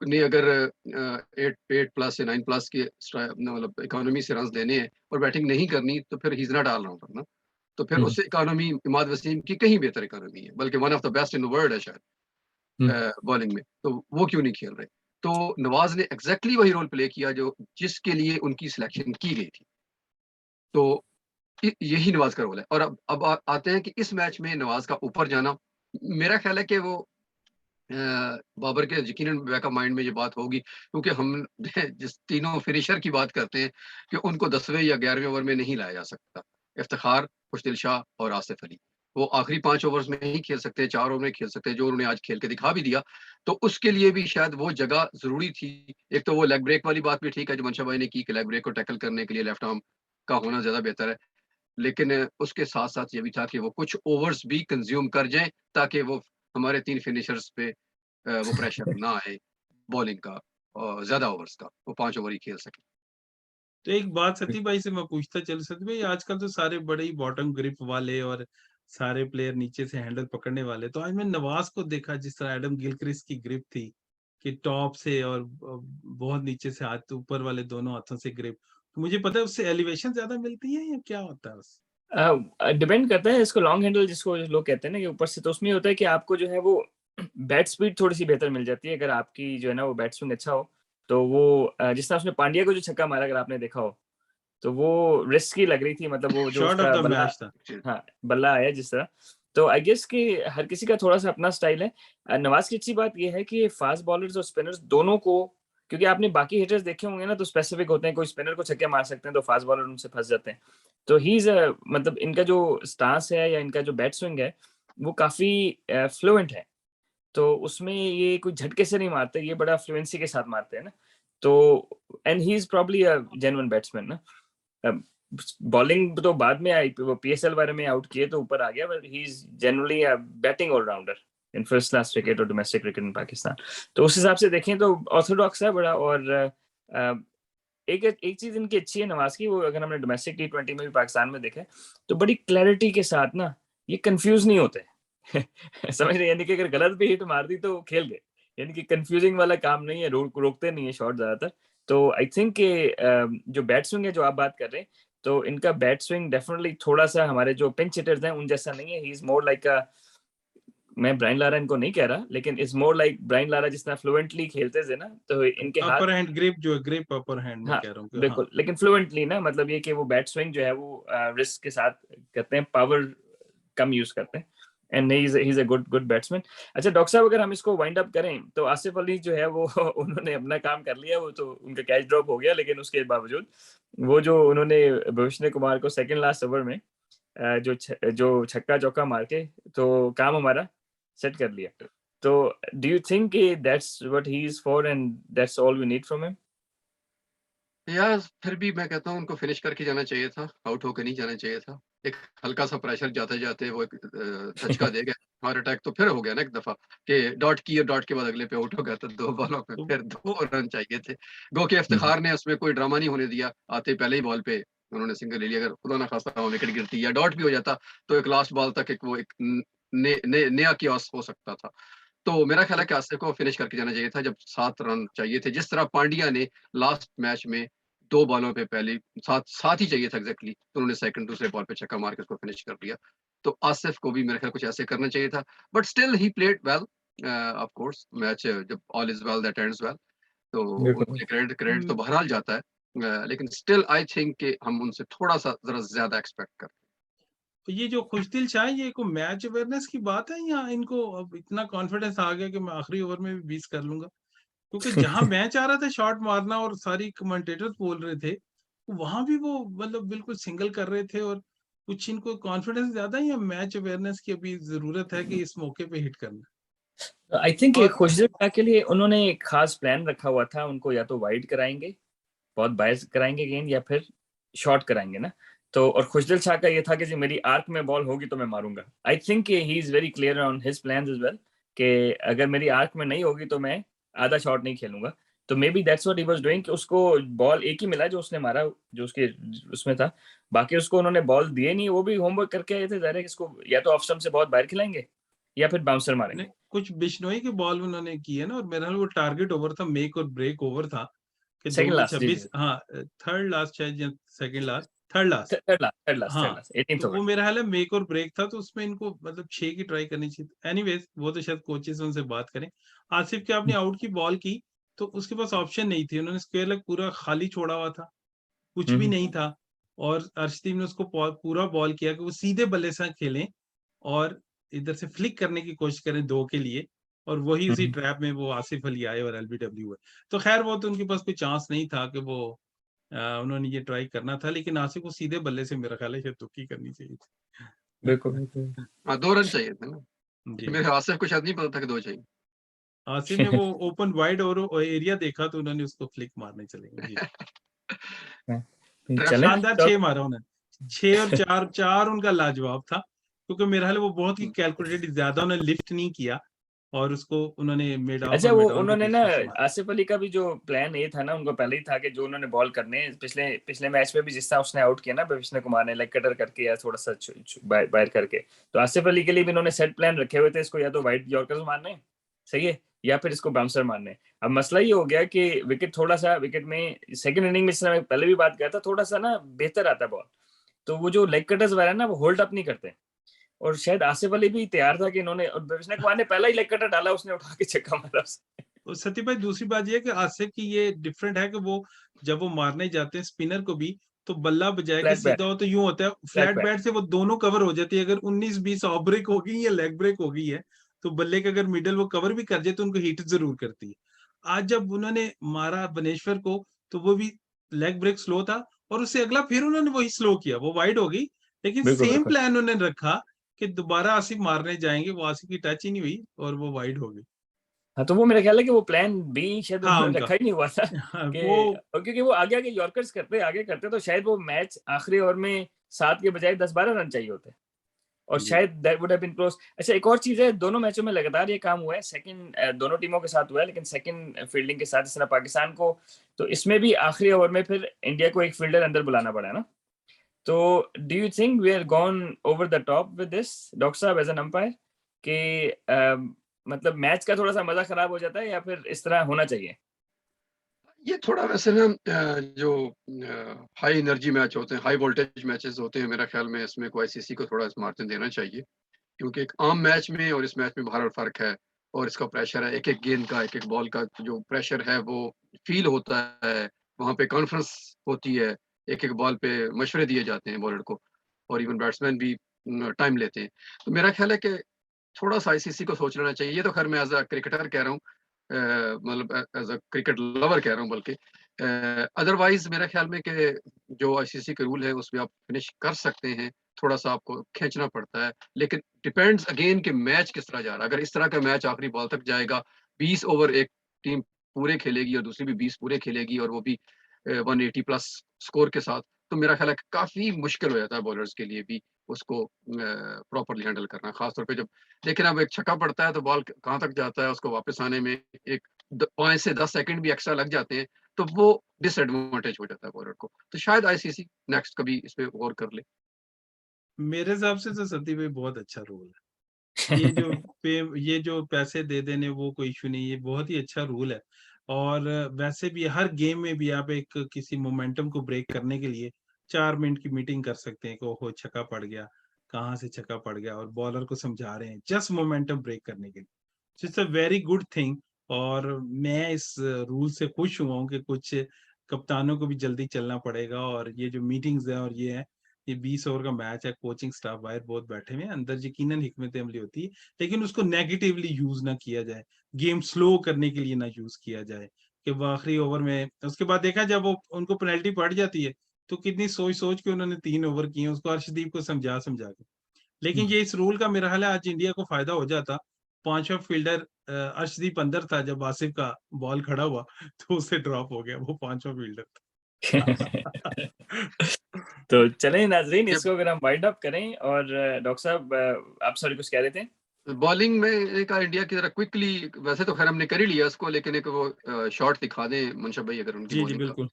ने अगर 8+ या 9+ के मतलब इकोनॉमी से रन देने हैं और बैटिंग नहीं करनी तो फिर ही इज नॉट ऑलराउंडर ना। तो फिर उससे इकोनॉमी इमाद वसीम की कहीं बेहतर इकोनॉमी है, बल्कि one of the best in the world है शायद बॉलिंग में। तो वो क्यों नहीं खेल रहे? तो नवाज ने एग्जैक्टली वही रोल प्ले किया जो जिसके लिए उनकी सिलेक्शन की गई थी। तो यही नवाज का रोल है। और अब आते हैं कि इस मैच में नवाज का ऊपर जाना, मेरा ख्याल है कि वो बाबर के यकीनन बैक ऑफ माइंड में ये बात होगी, क्योंकि हम जिस तीनों फिनिशर की बात करते हैं कि उनको 10वें या 11वें ओवर में नहीं लाया जा सकता। इफ्तिखार, खुशदिल शाह और आसिफ अली, वो आखिरी 5 ओवर्स में नहीं खेल सकते, 4 ओवर में खेल सकते, जो उन्होंने आज खेल के दिखा भी दिया। तो उसके लिए भी शायद वो जगह ज़रूरी थी। एक तो वो लेग ब्रेक वाली बात भी ठीक है जो मंशा भाई ने की कि लेग ब्रेक को टैकल करने के लिए लेफ्ट आर्म का होना ज़्यादा बेहतर है। लेकिन उसके साथ-साथ ये भी था कि वो कुछ ओवर्स भी कंज़्यूम कर जाएँ, ताकि वो हमारे 3 फिनिशर्स पे वो प्रेशर ना आए बॉलिंग का, ज़्यादा ओवर्स का, वो 5 ओवर ही खेल सकें। तो एक बात सती भाई से मैं पूछता चलूं, सती भाई आजकल तो सारे बड़े ही बॉटम ग्रिप वाले और सारे प्लेयर नीचे से हैंडल पकड़ने वाले, तो आज मैं नवाज को देखा जिस तरह एडम गिलक्रिस्ट की ग्रिप थी कि टॉप से और बहुत नीचे से हाथ ऊपर वाले दोनों हाथों से ग्रिप, तो मुझे पता है उससे एलिवेशन ज्यादा मिलती है या क्या होता है उससे? डिपेंड करता है, इसको लॉन्ग हैंडल जिसको लोग कहते हैं ना कि ऊपर से, तो उसमें ये होता है कि आपको जो है वो बैट स्पीड थोड़ी सी बेहतर मिल जाती है अगर आपकी जो है ना वो बैट स्विंग अच्छा हो। तो वो जिस तरह उसने पांड्या को जो छक्का मारा अगर आपने देखा हो, तो वो रिस्की लग रही थी, मतलब वो जो शॉट ऑफ उसका द बल्ला, मैच था। हाँ बल्ला आया जिस तरह। तो आई गेस कि हर किसी का थोड़ा सा अपना स्टाइल है। नवाज की अच्छी बात ये है कि फास्ट बॉलर्स और स्पिनर्स दोनों को, क्योंकि आपने बाकी हिटर्स देखे होंगे ना तो स्पेसिफिक होते हैं, कोई स्पिनर को छक्के मार सकते हैं तो फास्ट बॉलर उनसे फंस जाते हैं। तो ही इज मतलब इनका जो स्टांस है या इनका जो बैट स्विंग है वो काफी फ्लुएंट है। तो उसमें ये कोई झटके से नहीं मारते, ये बड़ा फ्लुएंसी के साथ मारते हैं ना। तो and he is probably a genuine batsman ना। बॉलिंग तो बाद में आई, वो पीएसएल बारे में आउट किए तो ऊपर आ गया, but he is generally a batting allrounder in first class cricket और डोमेस्टिक क्रिकेट इन पाकिस्तान। तो उस हिसाब से देखें तो ऑर्थोडॉक्स है बड़ा। और एक एक चीज इनकी अच्छी है नवाज की, वो अगर हमने डोमेस्टिक टी20 में भी पाकिस्तान में देखा है तो बड़ी क्लैरिटी के साथ ना ये कंफ्यूज नहीं होते। समझ रहे, यानी कि अगर गलत भी हिट मार दी तो खेल गए, यानी कि कंफ्यूजिंग वाला काम नहीं है, रोकते नहीं है शॉट ज्यादातर। तो आई थिंक कि जो बैट स्विंग है जो आप बात कर रहे हैं, तो इनका बैट स्विंग डेफिनेटली थोड़ा सा हमारे जो पिंच हिटर्स हैं उन जैसा नहीं है। ही इज मोर लाइक अ, मैं ब्रायन लारा इनको नहीं कह रहा, लेकिन is more like Brian Lara जिस तरह फ्लुएंटली खेलते थे ना, तो इनके हाथ, अपर हैंड ग्रिप, जो ग्रिप अपर हैंड में हाँ कह रहा हूँ कि हाँ। बिल्कुल, लेकिन फ्लुएंटली ना, मतलब ये कि वो बैट स्विंग जो है वो रिस्क के साथ करते हैं, पावर कम यूज करते हैं। And he is a good good batsman. अच्छा डॉक्टर साहब, अगर हम इसको वाइंड अप करें तो आसिफ अली जो है वो उन्होंने अपना काम कर लिया, वो तो उनका कैच ड्रॉप हो गया, लेकिन उसके बावजूद वो जो उन्होंने भूषण कुमार को सेकंड लास्ट ओवर में जो छक्का चौका मार के तो काम हमारा सेट कर लिया। तो do you think that's what he is for and that's all we need from him? यार फिर भी मैं कहता हूँ उनको फिनिश करके जाना चाहिए था, आउट होकर नहीं जाना चाहिए था। एक हल्का-सा प्रेशर जाते-जाते वो एक धचका दे गए, हार्ट अटैक तो फिर हो गया ना एक दफ़ा कि डॉट किए, डॉट के बाद अगले पे आउट हो गया, तो 2 बॉलों पे तो फिर वो 2 रन चाहिए थे। गो के इफ्तिखार ने उसमें कोई ड्रामा नहीं होने दिया, आते ही पहले ही बॉल पे उन्होंने सिंगल ले लिया। अगर खुदा ना खास्ता वहाँ विकेट गिरती या डॉट भी हो जाता, तो एक लास्ट बॉल तक एक वो एक न ने ने नया कियोस्क हो सकता था। तो मेरा ख्याल है कि आसिफ को फिनिश करके जाना चाहिए था जब 7 रन चाहिए थे। जिस तरह पांड्या ने लास्ट मैच में 2 बॉलों पे पहले 7 ही चाहिए था एग्ज़ैक्टली, तो उन्होंने सेकंड दूसरे बॉल पे छक्का मार के उसको फिनिश कर दिया। तो आसिफ को भी मेरे ख्याल कुछ ऐसे करना चाहिए था। But still he played well, of course match जब all is well that ends well, तो उनको बिल्कुल। ये क्रेडिट क्रेडिट तो बहरहाल जाता है। लेकिन स्टिल आई थिंक कि हम उनसे थोड़ा-सा ज़रा ज़्यादा एक्सपेक्ट करते हैं। तो ये जो खुशदिल शाह, ये को मैच अवेयरनेस की बात है या इनको अब इतना कॉन्फिडेंस आ गया कि मैं आखिरी ओवर में भी 20 कर लूंगा? क्योंकि जहां मैच आ रहा था शॉट मारना और सारी कमेंटेटर्स बोल रहे थे, वहां भी वो मतलब बिल्कुल सिंगल कर रहे थे। और कुछ इनको कॉन्फिडेंस ज्यादा है या मैच अवेयरनेस की अभी जरूरत है कि इस मौके पे हिट करना? आई थिंक और खुशदिल शाह के लिए उन्होंने एक खास प्लान रखा हुआ था, उनको या तो वाइड कराएंगे, बहुत बायस कराएंगे गेंद, या फिर शॉर्ट कराएंगे ना। तो और खुशदिल शाह का ये था कि जी मेरी आर्क में बॉल होगी तो मैं मारूंगा। I think he is very clear on his plans as well, कि अगर मेरी आर्क में नहीं होगी तो मैं आधा शॉट नहीं खेलूंगा। तो may be that's what he was doing, कि उसको बॉल एक ही मिला जो उसने मारा, जो उसके उसमें था। बाकी उसको उन्होंने बॉल दिए नहीं, वो भी होमवर्क करके आए थे ज़ाहिर है कि इसको या तो ऑफ स्टंप से बहुत बाहर खिलाएंगे या फिर बाउंसर ने मारेंगे। कुछ बिश्नोई की बॉल उन्होंने की है ना, और मेरा ख्याल वो टारगेट ओवर था, मेक और ब्रेक ओवर था कि 2 सेकंड में लास्ट, जी जी, 26, हाँ थर्ड लास्ट शायद या second last, third last. Third last, third last, third हाँ, लास्ट 18th तो ओवर। वो मेरा ख्याल है मेक और ब्रेक था, तो उसमें इनको मतलब 6 की ट्राई करनी चाहिए थी। एनीवेज वो तो शायद कोचेस उनसे बात करें। आसिफ के आपने आउट की बॉल की, तो उसके पास ऑप्शन नहीं थी, उन्होंने स्क्वायर लेग पूरा खाली छोड़ा हुआ था, कुछ भी नहीं था। और अर्शदीप ने उसको पूरा बॉल किया कि वो सीधे बल्ले से खेलें और इधर से फ्लिक करने की कोशिश करें 2 के लिए, और वही उसी ट्रैप में वो आसिफ अली आए और एलबीडब्ल्यू हुए। तो खैर वो तो उनके पास कोई चांस नहीं था कि वो उन्होंने ये ट्राई करना था, लेकिन आसिफ को सीधे बल्ले से मेरा ख्याल है कि तुक्की करनी चाहिए थी। बिल्कुल। हाँ 2 रन चाहिए थे ना। जी। मेरे आसिफ को शायद नहीं पता था कि 2 चाहिए। आसिफ ने वो ओपन वाइड और एरिया देखा तो उन्होंने उसको फ्लिक मारने चले गए। जी। चलें शानदार तो 6 मारा उन्होंने, 6 और 4 उनका लाजवाब था, क्योंकि मेरा ख्याल है वो बहुत ही हुँ। कैलकुलेटेड, ज्यादा उन्होंने लिफ्ट नहीं किया और उसको उन्होंने मिड ऑफ अच्छा और वो मिड ऑन के उन्होंने बीच ना में से मारा। आसिफ अली का भी जो प्लान ये था ना, उनको पहले ही था कि जो उन्होंने बॉल करने हैं, पिछले पिछले मैच में भी जिस तरह उसने आउट किया ना विष्णु कुमार ने, लाइक कटर करके या थोड़ा सा बाहर करके, तो आसिफ अली के लिए भी इन्होंने सेट प्लान रखे हुए थे, इसको या तो वाइड यॉर्कर्स मारने हैं, सही है, या फिर इसको बाउंसर मारने हैं। अब मसला ये हो गया कि विकेट थोड़ा सा, विकेट में सेकंड इनिंग में, जिस तरह मैं पहले भी बात किया था, थोड़ा सा ना बेहतर आता बॉल, तो वो जो लेग कटर्स वाला है ना वो होल्ड अप नहीं करते, और शायद आसिफ अली भी तैयार था कि इन्होंने, और विष्णु कुमार ने पहला ही लेग कटर डाला, उसने उठा के छक्का मारा उसने। और सत्य भाई दूसरी बात ये है कि आसिफ की ये डिफरेंट है कि वो जब वो मारने जाते हैं स्पिनर को भी, तो बल्ला बजाय के फ्लैट बैट, सीधा हो तो यूं होता है, फ्लैट फ्लैट बैट। बैट से वो दोनों कवर हो जाती है। अगर 19-20 ऑफ ब्रेक हो गई या लेग ब्रेक हो गई है, तो बल्ले का अगर मिडल वो कवर भी कर जाए तो उनको हिट जरूर करती है। आज जब उन्होंने मारा बनेश्वर को, तो वो भी लेग ब्रेक स्लो था, और उससे अगला फिर उन्होंने वही स्लो किया, वो वाइड हो गई, लेकिन बिल्कुल सेम बिल्कुल। प्लान उन्होंने रखा कि दोबारा आसिफ मारने जाएंगे, वो आसिफ की टच ही नहीं हुई और वो वाइड हो गई। हाँ तो वो मेरा ख्याल है कि वो प्लान बी शायद हाँ उन्होंने उनका। रखा ही नहीं हुआ था हाँ, कि, वो और क्योंकि वो आगे आगे यॉर्कर्स करते आगे करते, तो शायद वो मैच आखिरी ओवर में 7 के बजाय 10-12 रन चाहिए होते, और जी। शायद that would have been close. अच्छा एक और चीज है, दोनों मैचों में लगातार ये काम हुआ है, सेकंड दोनों टीमों के साथ हुआ है, लेकिन सेकंड फील्डिंग के साथ, इस तरह पाकिस्तान को, तो इसमें भी आखिरी ओवर में फिर इंडिया को एक फील्डर अंदर बुलाना पड़ा है ना। तो do you think we are gone over the top with this, doctor साहब, एज एन अंपायर, कि मतलब मैच का थोड़ा सा मजा खराब हो जाता है, या फिर इस तरह होना चाहिए? ये थोड़ा वैसे ना जो हाई एनर्जी मैच होते हैं, हाई वोल्टेज मैचेस होते हैं, मेरा ख्याल में इसमें को आईसीसी को थोड़ा मार्जिन देना चाहिए, क्योंकि एक आम मैच में और इस मैच में बाहर फ़र्क है, और इसका प्रेशर है, एक-एक गेंद का, एक-एक बॉल का जो प्रेशर है वो फ़ील होता है, वहाँ पे कॉन्फ्रेंस होती है, एक-एक बॉल पे मशवरे दिए जाते हैं बॉलर को, और इवन बैट्समैन भी टाइम लेते हैं। तो मेरा ख्याल है कि थोड़ा-सा आईसीसी को सोच लेना चाहिए। ये तो खैर मैं एज़ अ क्रिकेटर कह रहा हूँ, मतलब एज़ अ क्रिकेट लवर कह रहा हूँ बल्कि। अदरवाइज़ मेरे ख्याल में कि जो आईसीसी के रूल है उसमें आप फिनिश कर सकते हैं, थोड़ा-सा आपको खींचना पड़ता है। लेकिन डिपेंड्स अगेन कि मैच किस तरह जा रहा है। अगर इस तरह का मैच आखिरी बॉल तक जाएगा, 20 ओवर एक टीम पूरे खेलेगी और दूसरी भी 20 पूरे खेलेगी, और वो भी 180 प्लस स्कोर के साथ, तो मेरा ख्याल है कि काफ़ी मुश्किल हो जाता है बॉलर्स के लिए भी उसको प्रॉपर्ली हैंडल करना। ख़ास तौर पे जब लेकिन अब एक छक्का पड़ता है तो बॉल कहाँ तक जाता है, उसको वापस आने में एक 5 से 10 सेकंड भी एक्स्ट्रा लग जाते हैं, तो वो डिसएडवांटेज हो जाता है बॉलर को। तो शायद आईसीसी नेक्स्ट कभी इस पे गौर कर ले। मेरे हिसाब से तो सती भाई बहुत अच्छा रूल है। ये जो पे ये जो पैसे दे देने वो कोई इश्यू नहीं है, ये बहुत ही अच्छा रूल है। और वैसे भी हर गेम में भी आप एक किसी मोमेंटम को ब्रेक करने के लिए 4 मिनट की मीटिंग कर सकते हैं कि ओहो छक्का पड़ गया, कहाँ से छक्का पड़ गया, और बॉलर को समझा रहे हैं जस्ट मोमेंटम ब्रेक करने के लिए। It's a very good thing, और मैं इस रूल से खुश हुआ हूँ कि कुछ कप्तानों को भी जल्दी चलना पड़ेगा। और ये जो मीटिंग्स है और ये है, ये 20 ओवर का मैच है, कोचिंग स्टाफ बाहर बहुत बैठे हुए हैं, अंदर यकीनन हिकमत अमली होती है, लेकिन उसको नेगेटिवली यूज ना किया जाए, गेम स्लो करने के लिए ना यूज किया जाए, कि वो आखिरी ओवर में उसके बाद देखा जब वो उनको पेनल्टी पड़ जाती है, तो कितनी सोच सोच के उन्होंने 3 ओवर किए उसको अर्शदीप को समझा समझा के। लेकिन ये इस रूल का मेरा ख्याल है आज इंडिया को फायदा हो जाता। पांचवा फील्डर अर्शदीप अंदर था जब आसिफ का बॉल खड़ा हुआ, तो उससे ड्रॉप हो गया, वो पांचवा फील्डर था। तो चलें नाजरीन, ये इसको अगर हम वाइंड अप करें, और डॉक्टर साहब आप सॉरी कुछ कह रहे थे? बॉलिंग में एक इंडिया की तरह क्विकली, वैसे तो खैर हमने कर ही लिया इसको, लेकिन एक वो शॉट दिखा दें मुनशब भाई अगर उनकी जी जी बॉलिंग का। बिल्कुल।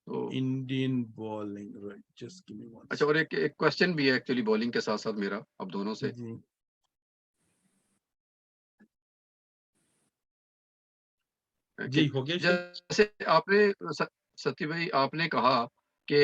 तो Indian bowling, right, just give me one अच्छा, और एक एक क्वेश्चन भी है एक्चुअली बॉलिंग के साथ-साथ मेरा अब दोनों से। जी कि जी हो गया शुरू। जैसे आपने स सत्ती भाई आपने कहा कि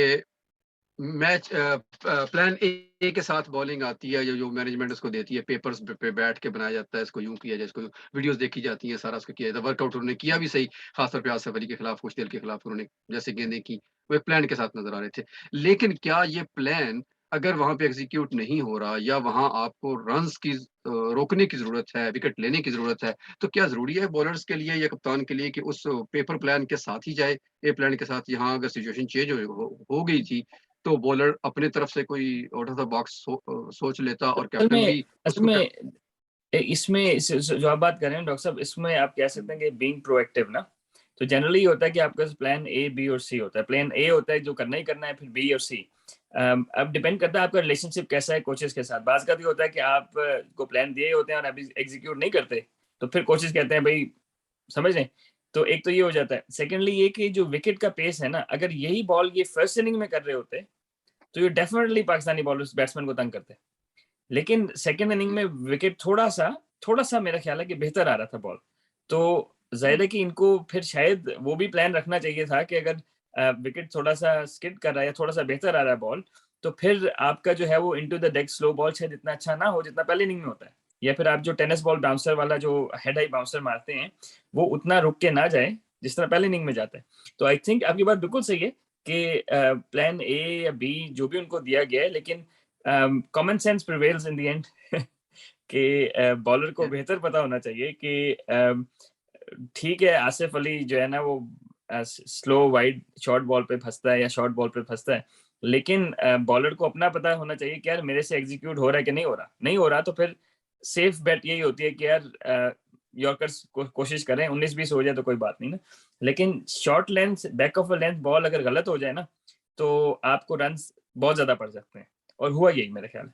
मैच प्लान ए के साथ बॉलिंग आती है, जो मैनेजमेंट उसको देती है, पेपर्स पे बैठ के बनाया जाता है, इसको यूँ किया जाए, इसको वीडियोज़ देखी जाती हैं, सारा उसको किया जाता है, वर्कआउट उन्होंने किया भी सही, खासतौर पे आसिफ अली के खिलाफ, कुछ देर के खिलाफ उन्होंने जैसे गेंदें की, वो एक प्लान के साथ नज़र आ रहे थे। लेकिन क्या ये प्लान अगर वहाँ पे एग्ज़ीक्यूट नहीं हो रहा या वहाँ आपको रन्स की रोकने की ज़रूरत है, विकेट लेने की ज़रूरत है, तो क्या ज़रूरी है बॉलर्स के लिए या कप्तान के लिए कि उस पेपर प्लान के साथ ही जाए, ए प्लान के साथ यहाँ अगर सिचुएशन चेंज हो गई थी, तो बॉलर अपने तरफ से कोई आउट ऑफ द बॉक्स सोच लेता और असल कैप्टन में भी असल उसको में इसमें जो आप बात कर रहे हैं डॉक्टर साहब, इसमें आप कह सकते हैं कि बीइंग प्रोएक्टिव ना, तो जनरली होता है कि आपका प्लान ए, बी और सी होता है। प्लान ए होता है जो करना ही करना है, फिर बी और सी। अब डिपेंड करता है आपका रिलेशनशिप कैसा है कोचेस के साथ। बात का भी होता है कि आप को प्लान दिए होते हैं और अभी एग्जीक्यूट नहीं करते, तो फिर कोचेस कहते हैं भाई समझ लें। तो एक तो ये हो जाता है। सेकेंडली ये कि जो विकेट का पेस है ना, अगर यही बॉल ये फर्स्ट इनिंग में कर रहे होते तो ये डेफिनेटली पाकिस्तानी बॉलर्स बैट्समैन को तंग करते। लेकिन सेकेंड इनिंग में विकेट थोड़ा सा मेरा ख्याल है कि बेहतर आ रहा था बॉल। तो जाहिर है कि इनको फिर शायद वो भी प्लान रखना चाहिए था कि अगर विकेट थोड़ा सा स्किड कर रहा है या थोड़ा सा बेहतर आ रहा है बॉल, तो फिर आपका जो है वो into the deck slow ball शायद इतना अच्छा ना हो जितना पहले इनिंग में होता है। या फिर आप जो टेनिस बॉल बाउंसर वाला जो हेड हाई बाउंसर मारते हैं, वो उतना रुक के ना जाए जिस तरह पहले इनिंग में जाता है। तो आई थिंक आपकी बात बिल्कुल सही है कि प्लान ए या बी जो भी उनको दिया गया है, लेकिन common sense prevails in the end कि बॉलर को बेहतर पता होना चाहिए कि ठीक है आसिफ अली जो है ना वो स्लो वाइड शॉर्ट बॉल पे फंसता है या शॉर्ट बॉल पे फंसता है, लेकिन बॉलर को अपना पता होना चाहिए कि यार मेरे से एग्जीक्यूट हो रहा है कि नहीं हो रहा तो फिर सेफ बेट यही होती है कि यार यॉर्कर्स कोशिश करें, 19-20 हो जाए तो कोई बात नहीं ना। लेकिन short length back of a length ball अगर गलत हो जाए ना, तो आपको रन बहुत ज्यादा पड़ सकते हैं, और हुआ यही मेरा ख्याल है।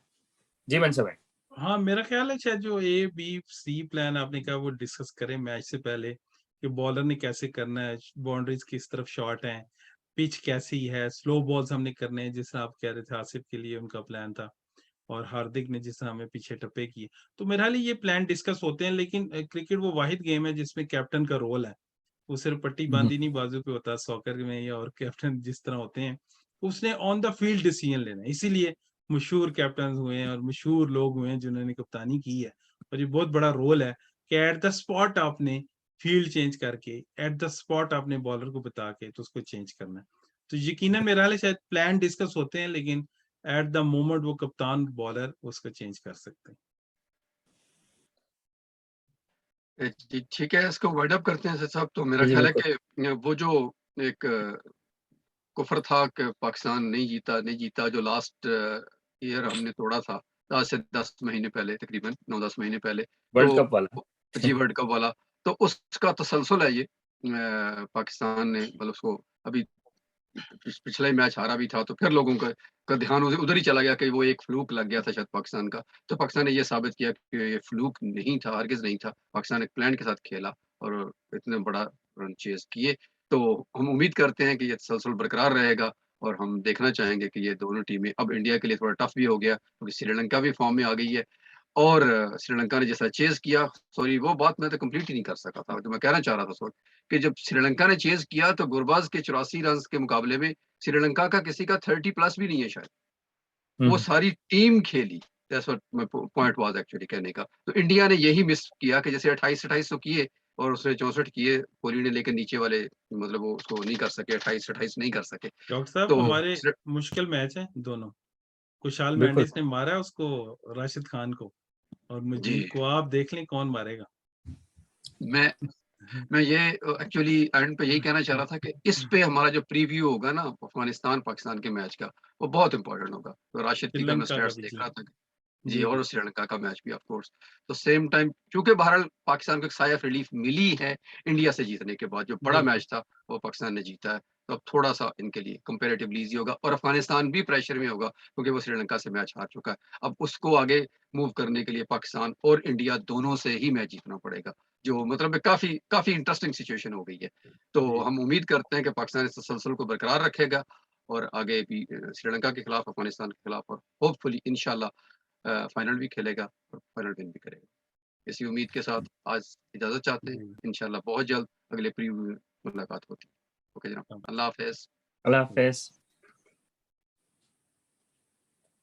जी मनसब भाई। हाँ, मेरा ख्याल है शायद जो ए, बी, सी प्लान आपने कहा वो डिस्कस करें मैच से पहले कि बॉलर ने कैसे करना है, बाउंड्रीज किस तरफ शॉट है, पिच कैसी है, स्लो बॉल्स हमने करने हैं जिस तरह आप कह रहे थे आसिफ के लिए उनका प्लान था, और हार्दिक ने जिस तरह हमें पीछे टप्पे किए। तो मेरा लिए ये प्लान डिस्कस होते हैं, लेकिन क्रिकेट वो वाहिद गेम है जिसमें कैप्टन का रोल है। वो सिर्फ पट्टी बांधी नहीं बाजू पे होता, सॉकर में या और कैप्टन जिस तरह होते हैं, उसने ऑन द फील्ड डिसीजन लेना है। इसीलिए मशहूर कैप्टन हुए हैं और मशहूर लोग हुए हैं जिन्होंने कप्तानी की है। और ये बहुत बड़ा रोल है कि एट द स्पॉट आपने फील्ड चेंज करके, एट द स्पॉट आपने बॉलर को बता के तो उसको चेंज करना है। तो यकीनन मेरा हाल है शायद प्लान डिस्कस होते हैं, लेकिन एट द मोमेंट वो कप्तान बॉलर उसको चेंज कर सकते हैं। जी, ठीक है, इसको वाइंड अप करते हैं सर साहब। तो मेरा जी ख्याल है बिल्कुल। कि वो जो एक कुफर था कि पाकिस्तान नहीं जीता, जो लास्ट ईयर हमने तोड़ा था, आज से 10 महीने पहले, तकरीबन 9-10 महीने पहले। वर्ल्ड तो कप वाला। जी, वर्ल्ड कप वाला, तो उसका तसलसल है ये। पाकिस्तान ने मतलब उसको अभी पिछला ही मैच हारा भी था, तो फिर लोगों का ध्यान उधर ही चला गया कि वो एक फ्लूक लग गया था शायद पाकिस्तान का। तो पाकिस्तान ने ये साबित किया कि ये फ्लूक नहीं था, हरगिज़ नहीं था। पाकिस्तान एक प्लान के साथ खेला और इतने बड़ा रन चेज़ किए। तो हम उम्मीद करते हैं कि ये तसलसल बरकरार रहेगा और हम देखना चाहेंगे कि ये दोनों टीमें, अब इंडिया के लिए थोड़ा टफ भी हो गया क्योंकि श्रीलंका भी फॉर्म में आ गई है और श्रीलंका ने जैसा चेज़ किया, सॉरी वो बात मैं तो कंप्लीट ही नहीं कर सका था, जो मैं कहना चाह रहा था सॉरी, कि जब श्रीलंका ने चेज़ किया तो गुरबाज के 84 रन्स के मुकाबले में श्रीलंका का किसी का 30 प्लस भी नहीं है शायद। वो हम्म। सारी टीम खेली। That's what my point was actually कहने का। तो इंडिया ने यही मिस किया कि जैसे 28-28 तो किए और उसने 64 किए कोहली ने, लेकिन नीचे वाले मतलब वो उसको नहीं कर सके, 28-28 नहीं कर सके। डॉक्टर साहब तो हमारे मुश्किल मैच है दोनों। कुशाल बिल्कुल। मेंडिस ने मारा है उसको, राशिद खान को, और जी, मुजीब को आप देख लें कौन मारेगा। मैं मैं ये एक्चुअली एंड पे यही कहना चाह रहा था कि इस पे हमारा जो प्रीव्यू होगा ना अफ़गानिस्तान पाकिस्तान के मैच का, वो बहुत इम्पोर्टेंट होगा। तो राशिद की कल मैं श्रीलंका का स्टैट्स भी देख जी। रहा था। जी, जी, और जी। श्रीलंका का मैच भी ऑफ कोर्स। तो सेम टाइम क्योंकि बहरहाल पाकिस्तान को एक साया ऑफ रिलीफ मिली है इंडिया से जीतने के बाद, जो बड़ा बिल्कुल। मैच था वो पाकिस्तान ने जीता है। तो अब थोड़ा-सा इनके लिए कंपैरेटिवली ईज़ी होगा और अफ़गानिस्तान भी प्रेशर में होगा क्योंकि वो श्रीलंका से मैच हार चुका है। अब उसको आगे मूव करने के लिए पाकिस्तान और इंडिया दोनों से ही मैच जीतना पड़ेगा, जो मतलब काफ़ी काफ़ी इंटरेस्टिंग सिचुएशन हो गई है। तो जी। हम उम्मीद करते हैं कि पाकिस्तान इस तसलसल को बरकरार रखेगा और आगे भी श्रीलंका के खिलाफ, अफ़गानिस्तान के खिलाफ और होपफुली इंशाल्लाह फाइनल भी खेलेगा और फाइनल विन भी करेगा। इसी उम्मीद के साथ आज इजाज़त चाहते हैं। जी। इंशाल्लाह बहुत जल्द अगले प्रीव्यू में मुलाकात होती है। ओके जनाब, हाँ, अल्लाह हाफ़िज़। अल्लाह जी। हाफिज।